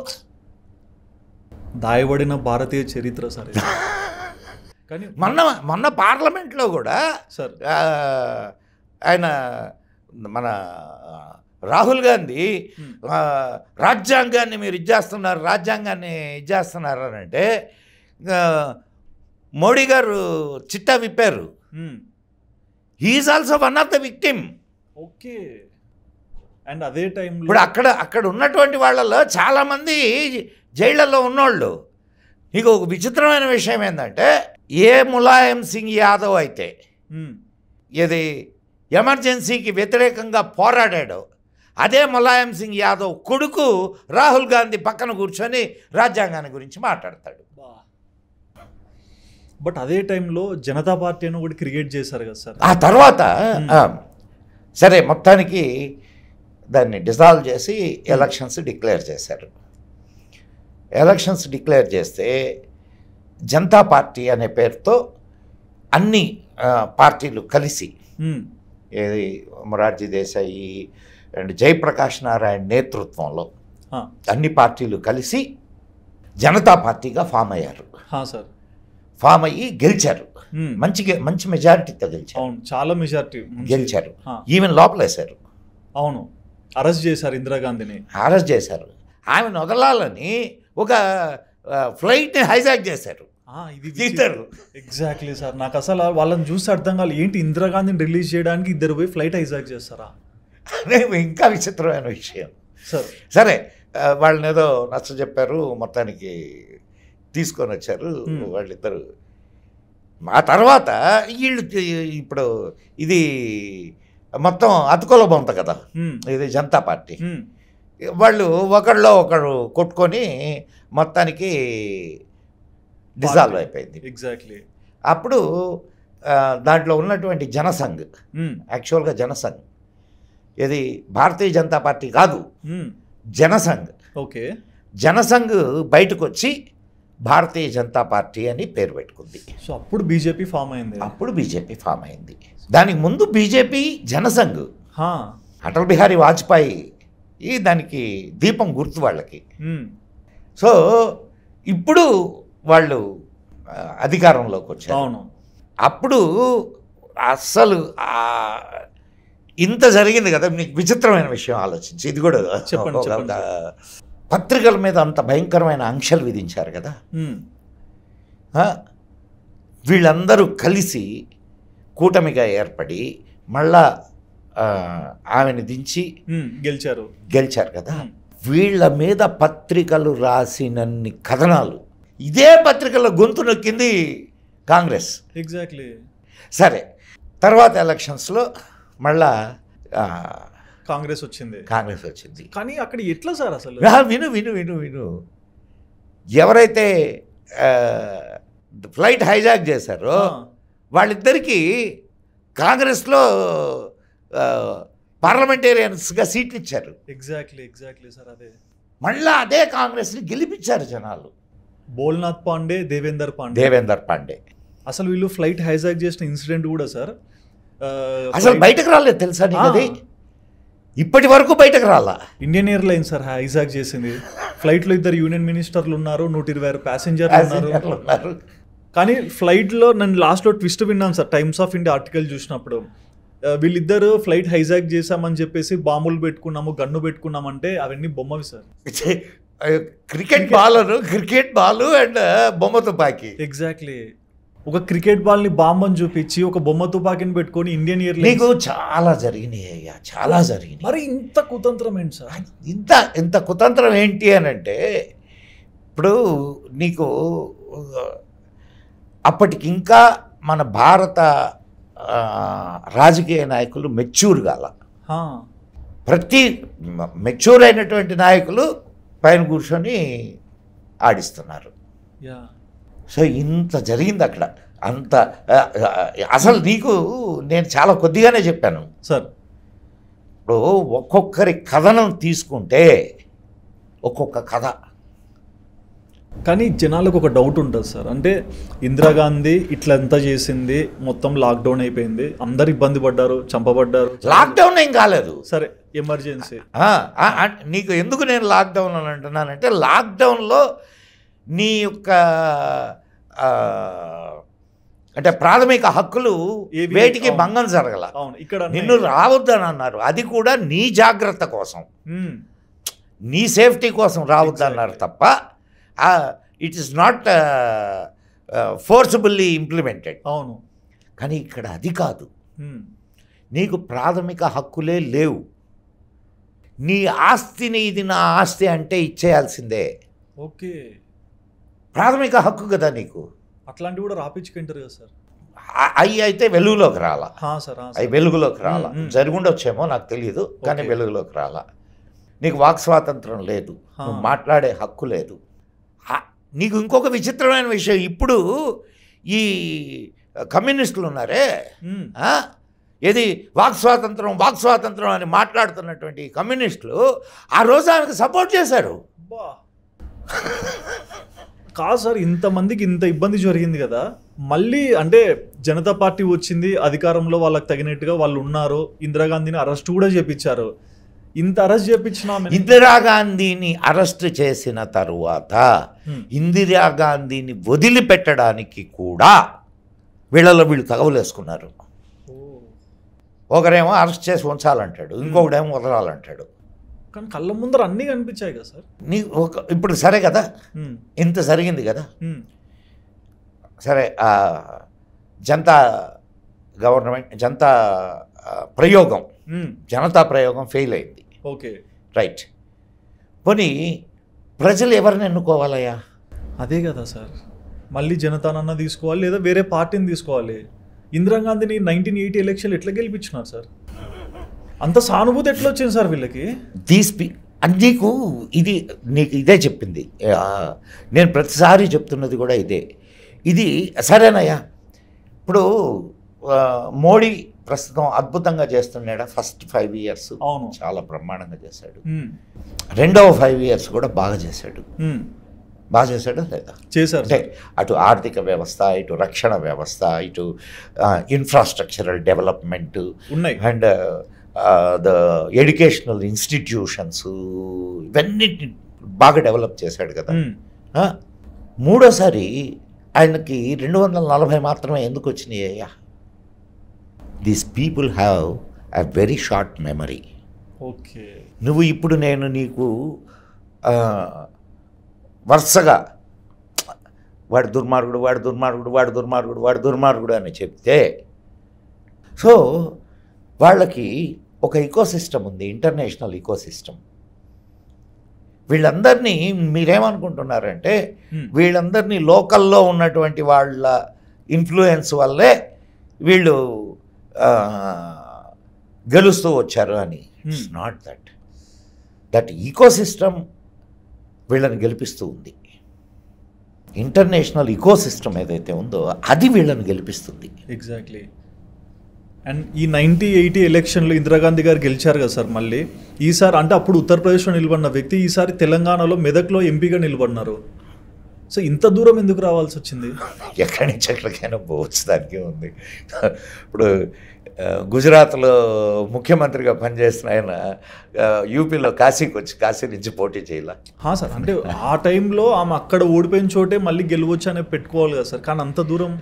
దాయబడిన భారతీయ చరిత్ర సార్ ఇది. కానీ మొన్న పార్లమెంట్లో కూడా సార్ ఆయన మన రాహుల్ గాంధీ రాజ్యాంగాన్ని మీరు రాజ్యాంగాన్ని ఇచ్చేస్తున్నారు అని అంటే, మోడీ గారు చిట్టా విప్పారు. He is also one of the victim. Okay. And అదే టైంలో ఇప్పుడు అక్కడ ఉన్నటువంటి వాళ్ళలో చాలామంది జైళ్ళల్లో ఉన్నోళ్ళు. నీకు ఒక విచిత్రమైన విషయం ఏంటంటే, ఏ ములాయం సింగ్ యాదవ్ అయితే ఇది ఎమర్జెన్సీకి వ్యతిరేకంగా పోరాడాడో, అదే ములాయం సింగ్ యాదవ్ కొడుకు రాహుల్ గాంధీ పక్కన కూర్చొని రాజ్యాంగాన్ని గురించి మాట్లాడతాడు. బట్ అదే టైంలో జనతా పార్టీ అని ఒకటి క్రియేట్ చేశారు కదా సార్. ఆ తర్వాత సరే మొత్తానికి దాన్ని డిజాల్వ్ చేసి ఎలక్షన్స్ డిక్లేర్ చేశారు. ఎలక్షన్స్ డిక్లేర్ చేస్తే జనతా పార్టీ అనే పేరుతో అన్ని పార్టీలు కలిసి, ఏది మొరార్జీ దేశాయ్ అండ్ జయప్రకాష్ నారాయణ్ నేతృత్వంలో అన్ని పార్టీలు కలిసి జనతా పార్టీగా ఫామ్ అయ్యారు. ఫామ్ అయ్యి గెలిచారు. మంచి మెజారిటీతో గెలిచారు. చాలా మెజారిటీ గెలిచారు. ఈవెన్ లోపలేశారు. అవును, అరెస్ట్ చేశారు ఇందిరాగాంధీని. అరెస్ట్ చేశారు. ఆమెను వదలాలని ఒక ఫ్లైట్ని హైజాక్ చేశారు. ఎగ్జాక్ట్లీ సార్, నాకు అసలు వాళ్ళని చూసి అర్థం కాలేదు. ఏంటి ఇందిరాగాంధీని రిలీజ్ చేయడానికి ఇద్దరు పోయి ఫ్లైట్ హైజాక్ చేస్తారా? ఇంకా విచిత్రమైన విషయం సార్. సరే, వాళ్ళని ఏదో నచ్చ చెప్పారు, మొత్తానికి తీసుకొని వచ్చారు వాళ్ళిద్దరు. ఆ తర్వాత వీళ్ళు ఇప్పుడు ఇది మొత్తం అతుకోలో బొంత కదా, ఇది జనతా పార్టీ. వాళ్ళు ఒకళ్ళు ఒకరు కొట్టుకొని మొత్తానికి డిజాల్వ్ అయిపోయింది. ఎగ్జాక్ట్లీ. అప్పుడు దాంట్లో ఉన్నటువంటి జనసంఘ్, యాక్చువల్గా జనసంఘ్, ఇది భారతీయ జనతా పార్టీ కాదు, జనసంఘ్. ఓకే. జనసంఘ్ బయటకు వచ్చి భారతీయ జనతా పార్టీ అని పేరు పెట్టుకుంది. సో అప్పుడు బీజేపీ ఫామ్ అయింది. అప్పుడు బీజేపీ ఫామ్ అయింది. దానికి ముందు బీజేపీ జనసంఘ్, హా, అటల్ బిహారీ వాజ్పేయి దానికి దీపం గుర్తు వాళ్ళకి. సో ఇప్పుడు వాళ్ళు అధికారంలోకి వచ్చారు. అవును. అప్పుడు అస్సలు ఇంత జరిగింది కదా. నీకు విచిత్రమైన విషయం ఆలోచించి, ఇది కూడా చెప్పండి. పత్రికల మీద అంత భయంకరమైన ఆంక్షలు విధించారు కదా. వీళ్ళందరూ కలిసి కూటమిగా ఏర్పడి మళ్ళా ఆమెను దించి గెలిచారు కదా. వీళ్ళ మీద పత్రికలు రాసినన్ని కథనాలు ఇదే పత్రికల్లో గొంతు నొక్కింది కాంగ్రెస్. ఎగ్జాక్ట్లీ. సరే, తర్వాత ఎలక్షన్స్లో మళ్ళా కాంగ్రెస్ వచ్చింది. కానీ అక్కడ ఎట్లా సార్ అసలు? విను విను విను విను ఎవరైతే ఫ్లైట్ హైజాక్ చేశారో వాళ్ళిద్దరికీ కాంగ్రెస్లో పార్లమెంటేరియన్స్గా సీట్లు ఇచ్చారు. Exactly sir. అదే మళ్ళా అదే కాంగ్రెస్ని గెలిపించారు జనాలు. బోల్నాథ్ పాండే, దేవేందర్ పాండే. అసలు వీళ్ళు ఫ్లైట్ హైజాక్ చేసిన ఇన్సిడెంట్ కూడా సార్ అసలు బయటకు రాలేదు తెలుసా నీకు? అది ఇప్పటి వరకు బయటకు రాలా. ఇండియన్ ఎయిర్లైన్స్ సార్ హైజాక్ చేసింది. ఫ్లైట్లో 2 యూనియన్ మినిస్టర్లు ఉన్నారు, 126 ప్యాసింజర్లు ఉన్నారు. కానీ ఫ్లైట్లో నేను లాస్ట్లో ట్విస్ట్ విన్నాను sir, times of India article చూసినప్పుడు. వీళ్ళిద్దరు ఫ్లైట్ హైజాక్ చేశామని చెప్పేసి బాంబులు పెట్టుకున్నాము, గన్ను పెట్టుకున్నామంటే అవన్నీ బొమ్మవి సార్. క్రికెట్ బాల్ అండ్ బొమ్మ తుపాకీ. ఎగ్జాక్ట్లీ. ఒక క్రికెట్ బాల్ని బాంబని చూపించి ఒక బొమ్మ తుపాకీని పెట్టుకొని ఇండియన్ ఎయిర్లైన్స్. చాలా జరిగినాయి. మరి ఇంత కుతంత్రం ఏంటి సార్? ఇంత కుతంత్రం ఏంటి అని అంటే, ఇప్పుడు నీకు అప్పటికి ఇంకా మన భారత రాజకీయ నాయకులు మెచ్యూర్ కాల. ప్రతి మెచ్యూర్ అయినటువంటి నాయకులు పైన కూర్చొని ఆడిస్తున్నారు. సో ఇంత జరిగింది అక్కడ. అంత అసలు నీకు నేను చాలా కొద్దిగానే చెప్పాను సార్. ఇప్పుడు ఒక్కొక్కరి కథనం తీసుకుంటే ఒక్కొక్క కథ. కానీ జనాలకు ఒక డౌట్ ఉంటుంది సార్, అంటే ఇందిరాగాంధీ ఇట్లా ఎంత చేసింది, మొత్తం లాక్డౌన్ అయిపోయింది, అందరు ఇబ్బంది పడ్డారు, చంపబడ్డారు. లాక్డౌన్ ఏం కాలేదు. సరే, ఎమర్జెన్సీ. నీకు ఎందుకు నేను లాక్డౌన్ అని అంటున్నానంటే, లాక్డౌన్లో నీ యొక్క అంటే ప్రాథమిక హక్కులు వేటికి భంగం జరగల. నిన్ను రావద్దని అన్నారు, అది కూడా నీ జాగ్రత్త కోసం, నీ సేఫ్టీ కోసం రావద్దన్నారు తప్ప ఇట్ ఈస్ నాట్ ఫోర్సబుల్లీ ఇంప్లిమెంటెడ్. అవును. కానీ ఇక్కడ అది కాదు. నీకు ప్రాథమిక హక్కులే లేవు. నీ ఆస్తిని ఇది నా ఆస్తి అంటే ఇచ్చేయాల్సిందే. ఓకే. ప్రాథమిక హక్కు కదా నీకు. అట్లాంటివి కూడా రాపించుకుంటారు కదా సార్. అవి అయితే వెలుగులోకి రాలా. అవి వెలుగులోకి రాలా. జరుగుండొచ్చేమో నాకు తెలియదు, కానీ వెలుగులోకి రాలా. నీకు వాక్ స్వాతంత్రం లేదు, నువ్వు మాట్లాడే హక్కు లేదు. నీకు ఇంకొక విచిత్రమైన విషయం, ఇప్పుడు ఈ కమ్యూనిస్టులు ఉన్నారే, ఏది వాక్ స్వాతంత్రం అని మాట్లాడుతున్నటువంటి కమ్యూనిస్టులు ఆ రోజు ఆమెకు సపోర్ట్ చేశారు. కాదు సార్, ఇంతమందికి ఇంత ఇబ్బంది జరిగింది కదా, మళ్ళీ అంటే జనతా పార్టీ వచ్చింది అధికారంలో, వాళ్ళకి తగినట్టుగా వాళ్ళు ఉన్నారు, ఇందిరాగాంధీని అరెస్ట్ కూడా చేపించారు. ఇంత అరెస్ట్ చేపించిన ఇందిరాగాంధీని అరెస్ట్ చేసిన తరువాత ఇందిరాగాంధీని వదిలిపెట్టడానికి కూడా వీళ్ళలో వీళ్ళు తగవలేసుకున్నారు. ఒకరేమో అరెస్ట్ చేసి ఉంచాలంటాడు, ఇంకొకడేమో వదలాలంటాడు. కానీ కళ్ళ ముందర అన్నీ కనిపించాయి కదా సార్. ఇప్పుడు సరే కదా, ఇంత జరిగింది కదా, సరే జనతా ప్రయోగం ఫెయిల్ అయింది. Okay, right. పోనీ ప్రజలు ఎవరిని ఎన్నుకోవాలయ్యా? అదే కదా సార్. మళ్ళీ జనతానన్న తీసుకోవాలి లేదా వేరే పార్టీని తీసుకోవాలి. ఇందిరాగాంధీని 1980 ఎలక్షన్లు ఎట్లా గెలిపించినారు సార్? అంత సానుభూతి ఎట్లా వచ్చింది సార్ వీళ్ళకి? నీకు నీకు ఇదే చెప్పింది. నేను ప్రతిసారి చెప్తున్నది కూడా ఇదే. ఇది సరేనయ్యా. ఇప్పుడు మోడీ ప్రస్తుతం అద్భుతంగా చేస్తున్నాడా? ఫస్ట్ 5 years అవును, చాలా బ్రహ్మాండంగా చేశాడు. రెండవ 5 years కూడా బాగా చేశాడు. బాగా చేశాడా లేదా? చేశారు. అంటే అటు ఆర్థిక వ్యవస్థ, ఇటు రక్షణ వ్యవస్థ, ఇటు ఇన్ఫ్రాస్ట్రక్చరల్ డెవలప్మెంట్ ఉన్నాయి, అండ్ ద ఎడ్యుకేషనల్ ఇన్స్టిట్యూషన్స్, ఇవన్నీ బాగా డెవలప్ చేశాడు కదా. మూడోసారి ఆయనకి 240 మాత్రమే ఎందుకు వచ్చినాయి అయ్యా? These people have a very short memory. Okay, నువ్వు ఇప్పుడు నేను నీకు వరుసగా వాడు దుర్మార్గుడు, వాడు దుర్మార్గుడు, వాడు దుర్మార్గుడు, వాడు దుర్మార్గుడు అని చెప్తే, సో వాళ్ళకి ఒక ఇకోసిస్టమ్ ఉంది, ఇంటర్నేషనల్ ఇకోసిస్టమ్. వీళ్ళందరినీ మీరేమనుకుంటున్నారంటే వీళ్ళందరినీ లోకల్లో ఉన్నటువంటి వాళ్ళ ఇన్ఫ్లుయెన్స్ వల్లే వీళ్ళు గెలుస్తూ వచ్చారు అని. ఇట్స్ నాట్ దట్ ఈకోసిస్టమ్ వీళ్ళని గెలిపిస్తూ ఉంది. ఇంటర్నేషనల్ ఇకోసిస్టమ్ ఏదైతే ఉందో అది వీళ్ళని గెలిపిస్తుంది. ఎగ్జాక్ట్లీ. అండ్ ఈ 1980 ఎలక్షన్లో ఇందిరాగాంధీ గారు గెలిచారు కదా సార్. మళ్ళీ ఈసారి అంటే అప్పుడు ఉత్తరప్రదేశ్లో నిలబడిన వ్యక్తి ఈసారి తెలంగాణలో మెదక్లో ఎంపీగా నిలబడినారు. సో ఇంత దూరం ఎందుకు రావాల్సి వచ్చింది? ఎక్కడి నుంచి ఎక్కడికైనా పోవచ్చు, దానికి ఉంది. ఇప్పుడు గుజరాత్లో ముఖ్యమంత్రిగా పనిచేసిన ఆయన యూపీలో కాశీకి వచ్చి కాశీ నుంచి పోటీ చేయాల సార్. అంటే ఆ టైంలో ఆమె అక్కడ ఓడిపోయిన చోటే మళ్ళీ గెలవచ్చు అనేది పెట్టుకోవాలి కదా సార్. కానీ అంత దూరం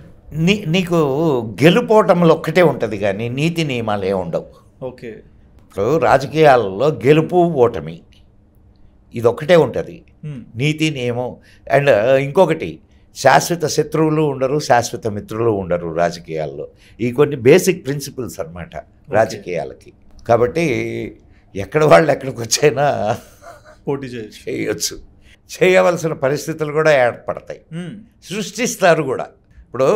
నీకు గెలుపోవటంలో ఒక్కటే ఉంటుంది కానీ నీతి నియమాలు ఏమి ఉండవు. ఓకే, ఇప్పుడు రాజకీయాలలో గెలుపు ఓటమి ఇదొక్కటే ఉంటుంది, నీతి నియమం. అండ్ ఇంకొకటి, శాశ్వత శత్రువులు ఉండరు, శాశ్వత మిత్రులు ఉండరు రాజకీయాల్లో. ఈ కొన్ని బేసిక్ ప్రిన్సిపల్స్ అన్నమాట రాజకీయాలకి. కాబట్టి ఎక్కడ వాళ్ళు ఎక్కడికి వచ్చైనా పోటీ చేయొచ్చు, చేయవలసిన పరిస్థితులు కూడా ఏర్పడతాయి, సృష్టిస్తారు కూడా. ఇప్పుడు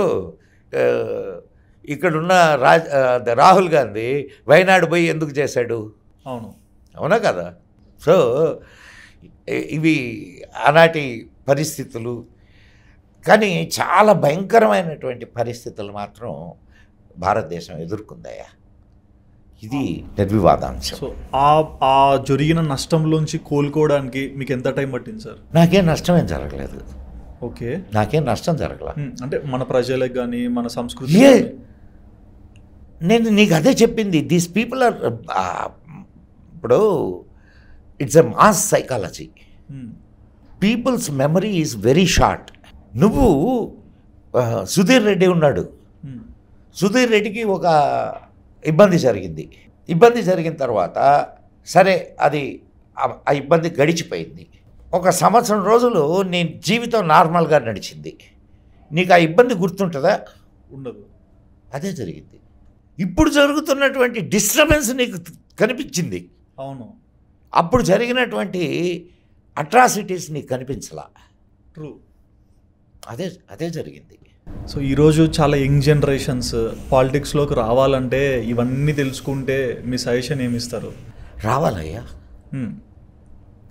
ఇక్కడున్న రాహుల్ గాంధీ వైనాడు పోయి ఎందుకు చేశాడు? అవునా కదా? సో ఇవి ఆనాటి పరిస్థితులు. కానీ చాలా భయంకరమైనటువంటి పరిస్థితులు మాత్రం భారతదేశం ఎదుర్కొందయ్యా. ఇది నిర్వివాదాంశం. సో ఆ జరిగిన నష్టంలోంచి కోలుకోవడానికి మీకు ఎంత టైం పట్టింది సార్? నాకేం నష్టం ఏం జరగలేదు. ఓకే, నాకేం నష్టం జరగల. అంటే మన ప్రజలకు కానీ మన సంస్కృతి, నేను నీకు అదే చెప్పింది. దీస్ పీపుల్ ఆర్ ఇప్పుడు it's a mass psychology. Peoples memory is very short. నువ్వు సుధీర్ రెడ్డి ఉన్నాడు, సుధీర్ రెడ్డికి ఒక ఇబ్బంది జరిగింది. ఇబ్బంది జరిగిన తర్వాత సరే అది ఆ ఇబ్బంది గడిచిపోయింది. 1 సంవత్సరం రోజులు నీ జీవితం నార్మల్గా నడిచింది. నీకు ఆ ఇబ్బంది గుర్తుంటుందా? ఉండదు. అదే జరిగింది. ఇప్పుడు జరుగుతున్నటువంటి డిస్టర్బెన్స్ నీకు కనిపించింది. అవును. అప్పుడు జరిగినటువంటి అట్రాసిటీస్ నీకు కనిపించలా. ట్రూ. అదే జరిగింది. సో ఈరోజు చాలా యంగ్ జనరేషన్స్ పాలిటిక్స్లోకి రావాలంటే ఇవన్నీ తెలుసుకుంటే మీ సజెషన్ ఏమిస్తారు? రావాలయ్యా,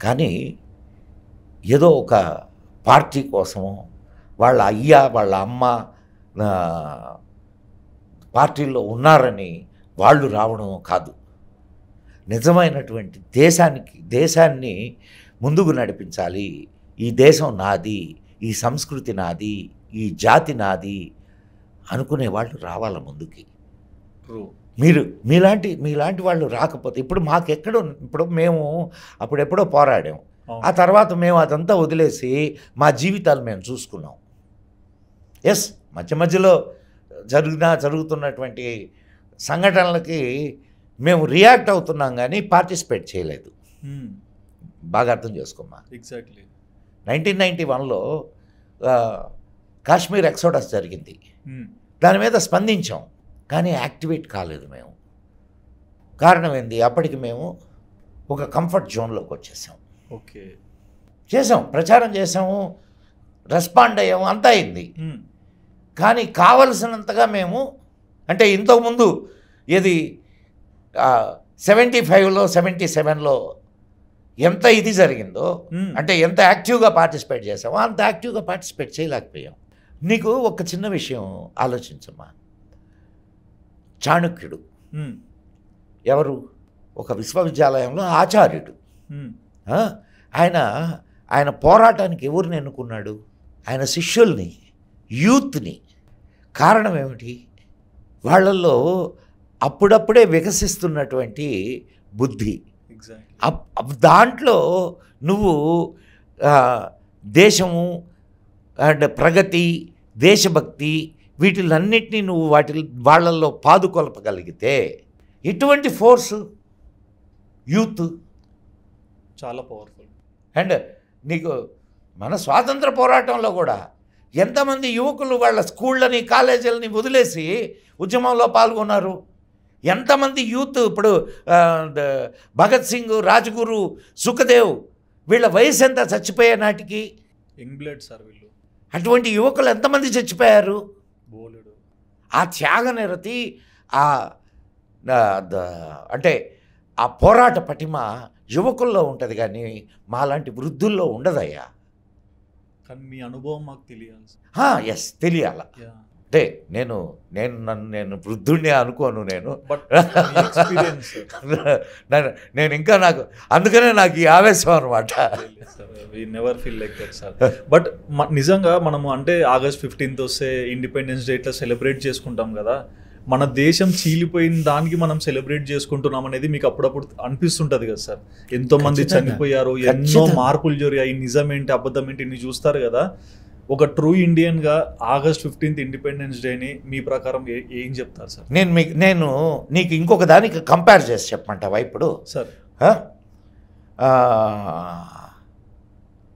కానీ ఏదో ఒక పార్టీ కోసము వాళ్ళ అయ్యా వాళ్ళ అమ్మ పార్టీల్లో ఉన్నారని వాళ్ళు రావడం కాదు. నిజమైనటువంటి దేశాన్ని ముందుకు నడిపించాలి. ఈ దేశం నాది, ఈ సంస్కృతి నాది, ఈ జాతి నాది అనుకునే వాళ్ళు రావాల ముందుకి. మీలాంటి వాళ్ళు రాకపోతే ఇప్పుడు మేము అప్పుడెప్పుడో పోరాడాం. ఆ తర్వాత మేము అదంతా వదిలేసి మా జీవితాలు మేము చూసుకున్నాం. ఎస్, మధ్యలో జరుగుతున్నటువంటి సంఘటనలకి మేము రియాక్ట్ అవుతున్నాం కానీ పార్టిసిపేట్ చేయలేదు. బాగా అర్థం చేసుకోమ్మా. ఎగ్జాక్ట్లీ. 1991లో కాశ్మీర్ ఎక్సోడస్ జరిగింది. దాని మీద స్పందించాం కానీ యాక్టివేట్ కాలేదు మేము. కారణం ఏంది? అప్పటికి మేము ఒక కంఫర్ట్ జోన్లోకి వచ్చేసాం. ఓకే, ప్రచారం చేసాము, రెస్పాండ్ అయ్యాము, అంతా అయింది. కానీ కావలసినంతగా మేము అంటే ఇంతకుముందు ఏది 75లో 77లో ఎంత ఇది జరిగిందో అంటే ఎంత యాక్టివ్గా పార్టిసిపేట్ చేసామో అంత యాక్టివ్గా పార్టిసిపేట్ చేయలేకపోయాం. నీకు ఒక చిన్న విషయం ఆలోచించమ్మా. చాణక్యుడు ఎవరు? ఒక విశ్వవిద్యాలయంలో ఆచార్యుడు. ఆయన పోరాటానికి ఎవరిని ఎన్నుకున్నాడు? ఆయన శిష్యుల్ని, యూత్ని. కారణం ఏమిటి? వాళ్ళల్లో అప్పుడప్పుడే వికసిస్తున్నటువంటి బుద్ధి. దాంట్లో నువ్వు దేశము అండ్ ప్రగతి, దేశభక్తి వీటిలన్నిటినీ నువ్వు వాళ్ళల్లో పాదుకొల్పగలిగితే ఎటువంటి ఫోర్సు యూత్ చాలా పవర్ఫుల్. అండ్ నీకు మన స్వాతంత్ర పోరాటంలో కూడా ఎంతమంది యువకులు వాళ్ళ స్కూళ్ళని కాలేజీలని వదిలేసి ఉద్యమంలో పాల్గొన్నారు? ఎంతమంది యూత్ ఇప్పుడు భగత్ సింగ్, రాజ్గురు, సుఖదేవ్ వీళ్ళ వయసు ఎంత చచ్చిపోయే నాటికి? ఇంగ్లాండ్ సార్ వీళ్ళు. అటువంటి యువకులు ఎంతమంది చచ్చిపోయారు? బోలెడు. ఆ త్యాగనిరతి, అంటే ఆ పోరాట పటిమ యువకుల్లో ఉంటుంది, కానీ మాలాంటి వృద్ధుల్లో ఉండదయ్యా. కానీ మీ అనుభవం మాకు తెలియాలి. ఎస్, తెలియాల. అంటే నేను వృద్ధుడిని అనుకోను. నేను ఇంకా నాకు అందుకనే నాకు ఈ ఆవేశం అనమాట. Never feel like that sir. But నిజంగా మనము అంటే August 15th వస్తే ఇండిపెండెన్స్ డే ఇట్లా సెలబ్రేట్ చేసుకుంటాం కదా. మన దేశం చీలిపోయిన దానికి మనం సెలబ్రేట్ చేసుకుంటున్నాం అనేది మీకు అప్పుడప్పుడు అనిపిస్తుంటుంది కదా సార్. ఎంతో మంది చనిపోయారు, ఎన్నో మార్పులు జరిగాయి, నిజం ఏంటి అబద్ధం ఏంటి ఇన్ని చూస్తారు కదా. ఒక ట్రూ ఇండియన్గా August 15th ఇండిపెండెన్స్ డేని మీ ప్రకారం ఏం చెప్తారు సార్? నేను నీకు ఇంకొక దానికి కంపేర్ చేసి చెప్పమంటావా ఇప్పుడు సార్?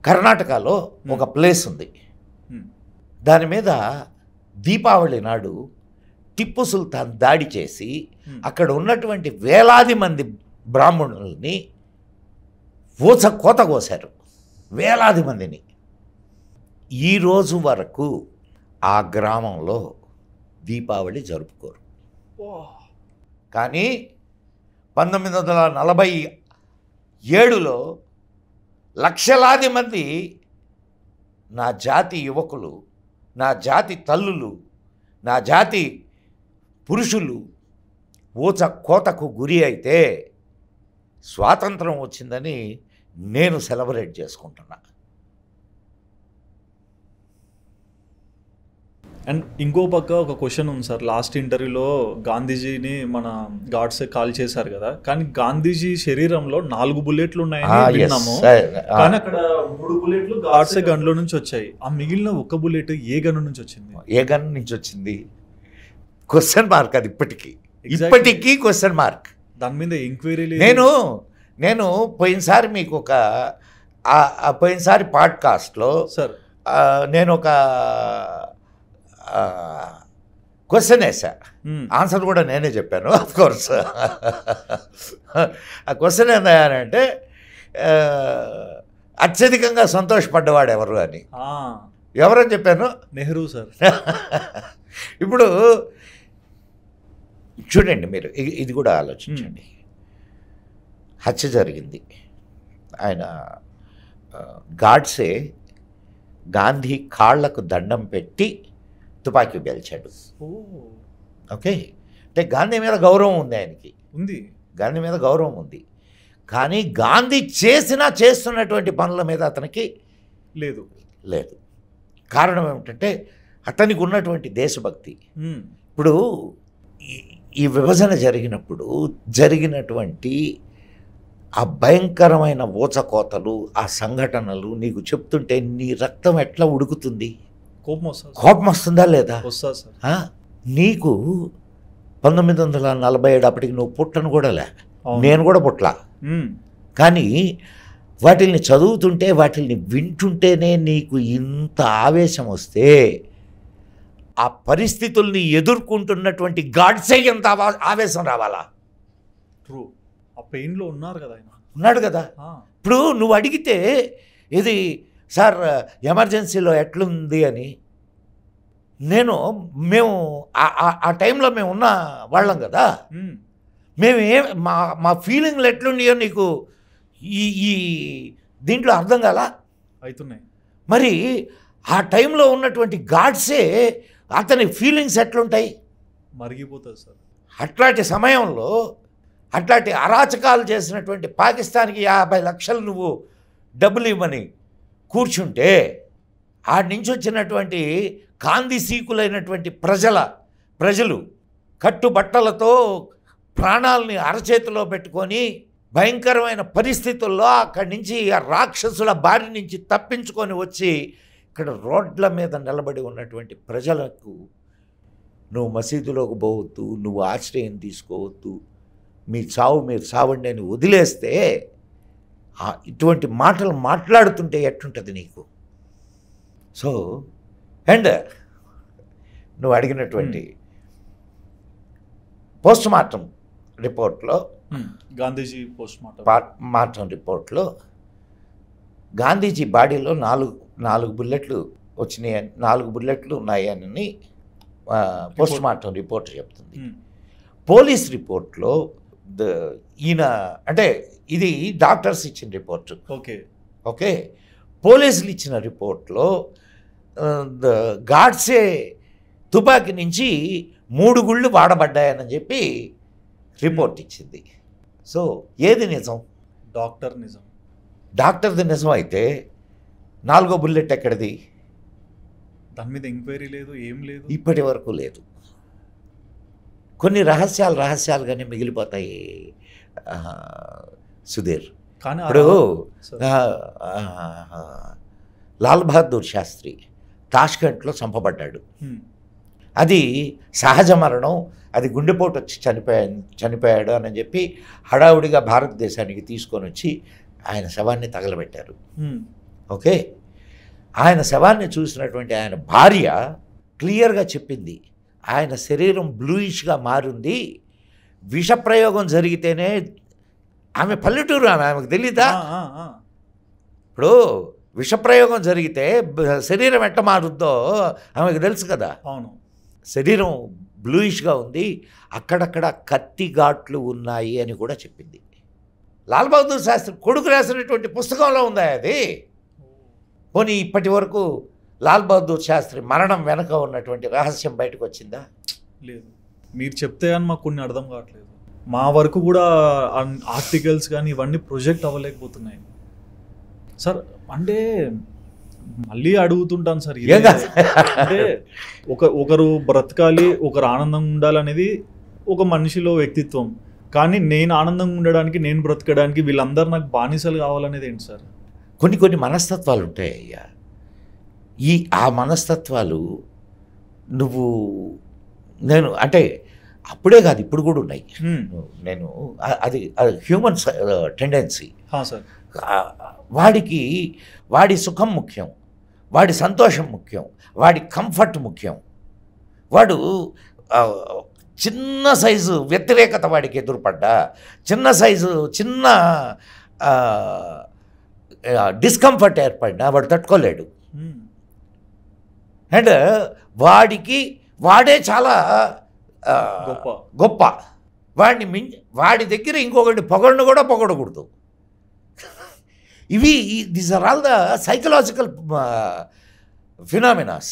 కర్ణాటకలో ఒక ప్లేస్ ఉంది. దాని మీద దీపావళి నాడు టిప్పు సుల్తాన్ దాడి చేసి అక్కడ ఉన్నటువంటి వేలాది మంది బ్రాహ్మణుల్ని కోత కోశారు, వేలాది మందిని. ఈరోజు వరకు ఆ గ్రామంలో దీపావళి జరుపుకోరు. కానీ 1947లో లక్షలాది మంది నా జాతి యువకులు, నా జాతి తల్లులు, నా జాతి పురుషులు కోతకు గురి అయితే స్వాతంత్రం వచ్చిందని నేను సెలబ్రేట్ చేసుకుంటున్నా. అండ్ ఇంకో పక్క ఒక క్వశ్చన్ ఉంది సార్. లాస్ట్ ఇంటర్వ్యూలో గాంధీజీని మన గాడ్సే కాల్ చేశారు కదా, కానీ గాంధీజీ శరీరంలో 4 బుల్లెట్లు ఉన్నాయని విన్నాము. కానీ అక్కడ 3 బుల్లెట్లు గాడ్సే గన్లో నుంచి వచ్చాయి. ఆ మిగిలిన 1 బుల్లెట్ ఏ గన్ నుంచి వచ్చింది? ఏ గన్ నుంచి వచ్చింది? Question mark. అది ఇప్పటికీ క్వశ్చన్ మార్క్. దాని మీద ఎంక్వైరీ. నేను పోయినసారి మీకు పోయినసారి పాడ్కాస్ట్లో సార్ నేను ఒక క్వశ్చన్ వేసా, ఆన్సర్ కూడా నేనే చెప్పాను ఆఫ్ కోర్స్. ఆ క్వశ్చన్ ఏంటంటే అత్యధికంగా సంతోషపడ్డవాడు ఎవరు అని. ఎవరని చెప్పాను? నెహ్రూ సార్. ఇప్పుడు చూడండి, మీరు ఇది కూడా ఆలోచించండి. హత్య జరిగింది, ఆయన గాడ్సే గాంధీ కాళ్లకు దండం పెట్టి తుపాకీ పేల్చాడు. ఓకే, అంటే గాంధీ మీద గౌరవం ఉంది, ఆయనకి ఉంది, గాంధీ మీద గౌరవం ఉంది. కానీ గాంధీ చేస్తున్నటువంటి పనుల మీద అతనికి లేదు. కారణం ఏమిటంటే అతనికి ఉన్నటువంటి దేశభక్తి. ఇప్పుడు ఈ విభజన జరిగినప్పుడు జరిగినటువంటి ఆ భయంకరమైన ఊచకోతలు, ఆ సంఘటనలు నీకు చెప్తుంటే నీ రక్తం ఎట్లా ఉడుకుతుంది? కోపం వస్తుందా లేదా? నీకు 1947 అప్పటికి నువ్వు పుట్టను కూడా లే, నేను కూడా పుట్టలా. కానీ వాటిల్ని చదువుతుంటే, వాటిల్ని వింటుంటేనే నీకు ఇంత ఆవేశం వస్తే, ఆ పరిస్థితుల్ని ఎదుర్కొంటున్నటువంటి గాడ్సే ఎంత ఆవేశం రావాలా? ట్రూ. ఆ పెయిన్లో ఉన్నారు కదా ఆయన. ఉన్నాడు కదా. ఇప్పుడు నువ్వు అడిగితే ఇది సార్ ఎమర్జెన్సీలో ఎట్లుంది అని. మేము ఆ టైంలో మేము ఉన్న వాళ్ళం కదా, మేము మా ఫీలింగ్లు ఎట్లున్నాయో నీకు ఈ దీంట్లో అర్థం కాలా అవుతున్నాయి. మరి ఆ టైంలో ఉన్నటువంటి గాడ్సే అతని ఫీలింగ్స్ ఎట్లుంటాయి, మరిగిపోతుంది సార్. అట్లాంటి సమయంలో అట్లాంటి అరాచకాలు చేసినటువంటి పాకిస్తాన్కి 50 లక్షలు నువ్వు డబ్బులు ఇవ్వమని కూర్చుంటే ఆడి నుంచి వచ్చినటువంటి కాందిసీకులైనటువంటి ప్రజలు కట్టుబట్టలతో ప్రాణాలని అరచేతిలో పెట్టుకొని భయంకరమైన పరిస్థితుల్లో అక్కడి నుంచి ఆ రాక్షసుల బారి నుంచి తప్పించుకొని వచ్చి ఇక్కడ రోడ్ల మీద నిలబడి ఉన్నటువంటి ప్రజలకు నువ్వు మసీదులోకి పోవద్దు, నువ్వు ఆశ్రయం తీసుకోవద్దు, మీ చావు మీరు చావండి అని వదిలేస్తే ఇటువంటి మాటలు మాట్లాడుతుంటే ఎట్టుంటుంది నీకు? సో అండ్ నువ్వు అడిగినటువంటి పోస్ట్ మార్టం రిపోర్ట్లో, గాంధీజీ పోస్ట్ మార్టం రిపోర్ట్లో గాంధీజీ బాడీలో 4 బుల్లెట్లు వచ్చినాయి, 4 బుల్లెట్లు ఉన్నాయని పోస్ట్ మార్టం రిపోర్ట్ చెప్తుంది. పోలీస్ రిపోర్ట్లో ఈయన అంటే ఇది డాక్టర్స్ ఇచ్చిన రిపోర్టు. ఓకే పోలీసులు ఇచ్చిన రిపోర్ట్లో గాడ్సే తుపాకీ నుంచి 3 గుళ్ళు వాడబడ్డాయని చెప్పి రిపోర్ట్ ఇచ్చింది. సో ఏది నిజం? డాక్టర్ది నిజం అయితే 4వ బుల్లెట్ ఎక్కడిది? దాని మీద ఎంక్వైరీ లేదు, ఏం లేదు, ఇప్పటి వరకు లేదు. కొన్ని రహస్యాలుగానే మిగిలిపోతాయి సుధీర్. ఇప్పుడు లాల్ బహదూర్ శాస్త్రి తాష్కెంట్లో చంపబడ్డాడు. అది సహజ మరణం, అది గుండెపోటు వచ్చి చనిపోయాడు అని చెప్పి హడావుడిగా భారతదేశానికి తీసుకొని వచ్చి ఆయన శవాన్ని తగలబెట్టారు. ఓకే ఆయన శవాన్ని చూసినటువంటి ఆయన భార్య క్లియర్గా చెప్పింది, ఆయన శరీరం బ్లూయిష్గా మారింది, విషప్రయోగం జరిగితేనే. ఆమె పల్లెటూరు, ఆమెకు తెలీదా? ఇప్పుడు విషప్రయోగం జరిగితే శరీరం ఎట్ట మారుద్దో ఆమెకు తెలుసు కదా. అవును, శరీరం బ్లూయిష్గా ఉంది, అక్కడక్కడ కత్తి ఘాట్లు ఉన్నాయి అని కూడా చెప్పింది. లాల్ బహదూర్ శాస్త్రి కొడుకు రాసినటువంటి పుస్తకంలో ఉందా అది? పోనీ ఇప్పటి వరకు లాల్ బహదూర్ శాస్త్రి మరణం వెనక ఉన్నటువంటి రహస్యం బయటకు వచ్చిందా? లేదు. మీరు చెప్తే అని మాకు కొన్ని అర్థం కావట్లేదు. మా వరకు కూడా ఆర్టికల్స్ కానీ ఇవన్నీ ప్రొజెక్ట్ అవ్వలేకపోతున్నాయి సార్. అంటే మళ్ళీ అడుగుతుంటాను సార్, అంటే ఒకరు బ్రతకాలి, ఒకరు ఆనందంగా ఉండాలనేది ఒక మనిషిలో వ్యక్తిత్వం. కానీ నేను ఆనందంగా ఉండడానికి, నేను బ్రతకడానికి వీళ్ళందరూ నాకు బానిసలు కావాలనేది ఏంటి సార్? కొన్ని మనస్తత్వాలు ఉంటాయి అయ్యా. ఆ మనస్తత్వాలు నేను అంటే అప్పుడే కాదు, ఇప్పుడు కూడా ఉన్నాయి. నేను అది హ్యూమన్ టెండెన్సీ. వాడి సుఖం ముఖ్యం, వాడి సంతోషం ముఖ్యం, వాడి కంఫర్ట్ ముఖ్యం. వాడు చిన్న సైజు వ్యతిరేకత వాడికి ఎదురుపడ్డా, చిన్న డిస్కంఫర్ట్ ఏర్పడినా వాడు తట్టుకోలేడు. అండ్ వాడే చాలా గొప్ప. వాడి దగ్గర ఇంకొకటి పొగడను కూడా పొగడకూడదు. These are all the psychological phenomenas.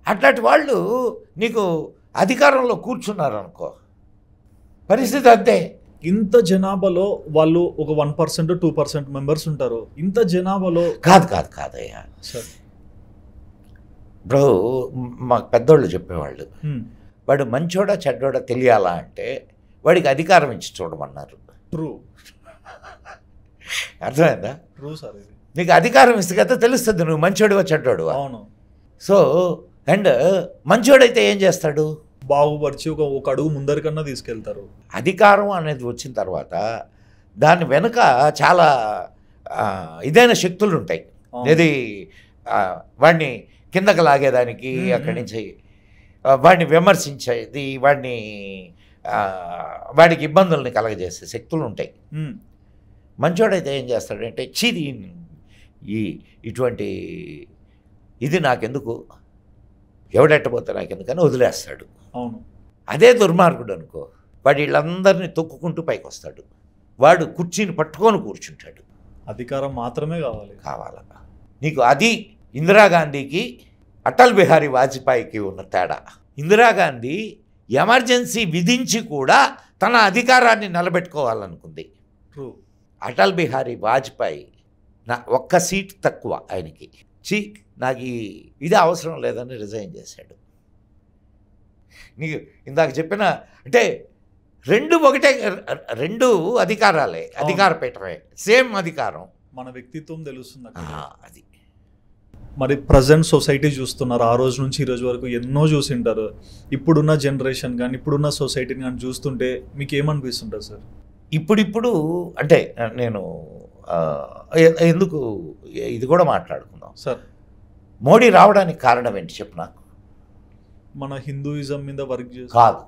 అట్లాంటి వాళ్ళు నీకు అధికారంలో కూర్చున్నారు అనుకో, పరిస్థితి అంతే. ఇంత జనాభాలో వాళ్ళు ఒక 1% 2% మెంబర్స్ ఉంటారు. ఇంత జనాభాలో కాదయ్యా. బ్రో, మాకు పెద్దోళ్ళు చెప్పేవాళ్ళు, వాడు మంచోడా చెడ్డోడా తెలియాలా అంటే వాడికి అధికారం ఇచ్చి చూడమన్నారు. ట్రూ, అర్థమైందా? True sir. నీకు అధికారం ఇస్తే కదా తెలుస్తుంది నువ్వు మంచోడువా చెడ్డోడువా. అవును. సో అండ్ మంచోడైతే ఏం చేస్తాడు? బాగుపరిచి ఒక అడుగు ముందరికన్నా తీసుకెళ్తారు. అధికారం అనేది వచ్చిన తర్వాత దాని వెనుక చాలా ఇదైన శక్తులు ఉంటాయి. ఇది వాడిని కిందకి లాగేదానికి, అక్కడి నుంచి వాడిని విమర్శించేది, వాడికి ఇబ్బందుల్ని కలగజేసే శక్తులు ఉంటాయి. మంచోడైతే ఏం చేస్తాడంటే, చీది ఇటువంటి ఇది నాకెందుకు, ఎవడెట్టబోతే నాకెందుకని వదిలేస్తాడు. అవును. అదే దుర్మార్గుడు అనుకో, వాడు వీళ్ళందరినీ తొక్కుకుంటూ పైకి వస్తాడు, వాడు కుర్చీని పట్టుకొని కూర్చుంటాడు. అధికారం మాత్రమే కావాల నీకు. అది ఇందిరాగాంధీకి అటల్ బిహారీ వాజ్పేయికి ఉన్న తేడా. ఇందిరాగాంధీ ఎమర్జెన్సీ విధించి కూడా తన అధికారాన్ని నిలబెట్టుకోవాలనుకుంది. అటల్ బిహారీ వాజ్పేయి ఒక్క సీట్ తక్కువ ఆయనకి, నాకు ఇది అవసరం లేదని రిజైన్ చేశాడు. నీకు ఇందాక చెప్పిన అంటే రెండు అధికారాలే, అధికార పీఠమే, సేమ్ అధికారం, మన వ్యక్తిత్వం తెలుస్తుంది. అది మరి ప్రజెంట్ సొసైటీ చూస్తున్నారు, ఆ రోజు నుంచి ఈ రోజు వరకు ఎన్నో చూసింటారు. ఇప్పుడున్న జనరేషన్ కానీ ఇప్పుడున్న సొసైటీని కానీ చూస్తుంటే మీకు ఏమనిపిస్తుంటుంది సార్? ఇప్పుడు అంటే నేను ఎందుకు ఇది కూడా మాట్లాడుకుందాం సార్. మోడీ రావడానికి కారణం ఏంటి చెప్పు నాకు. మన హిందూయిజం మీద వర్క్ చేసి కాదు,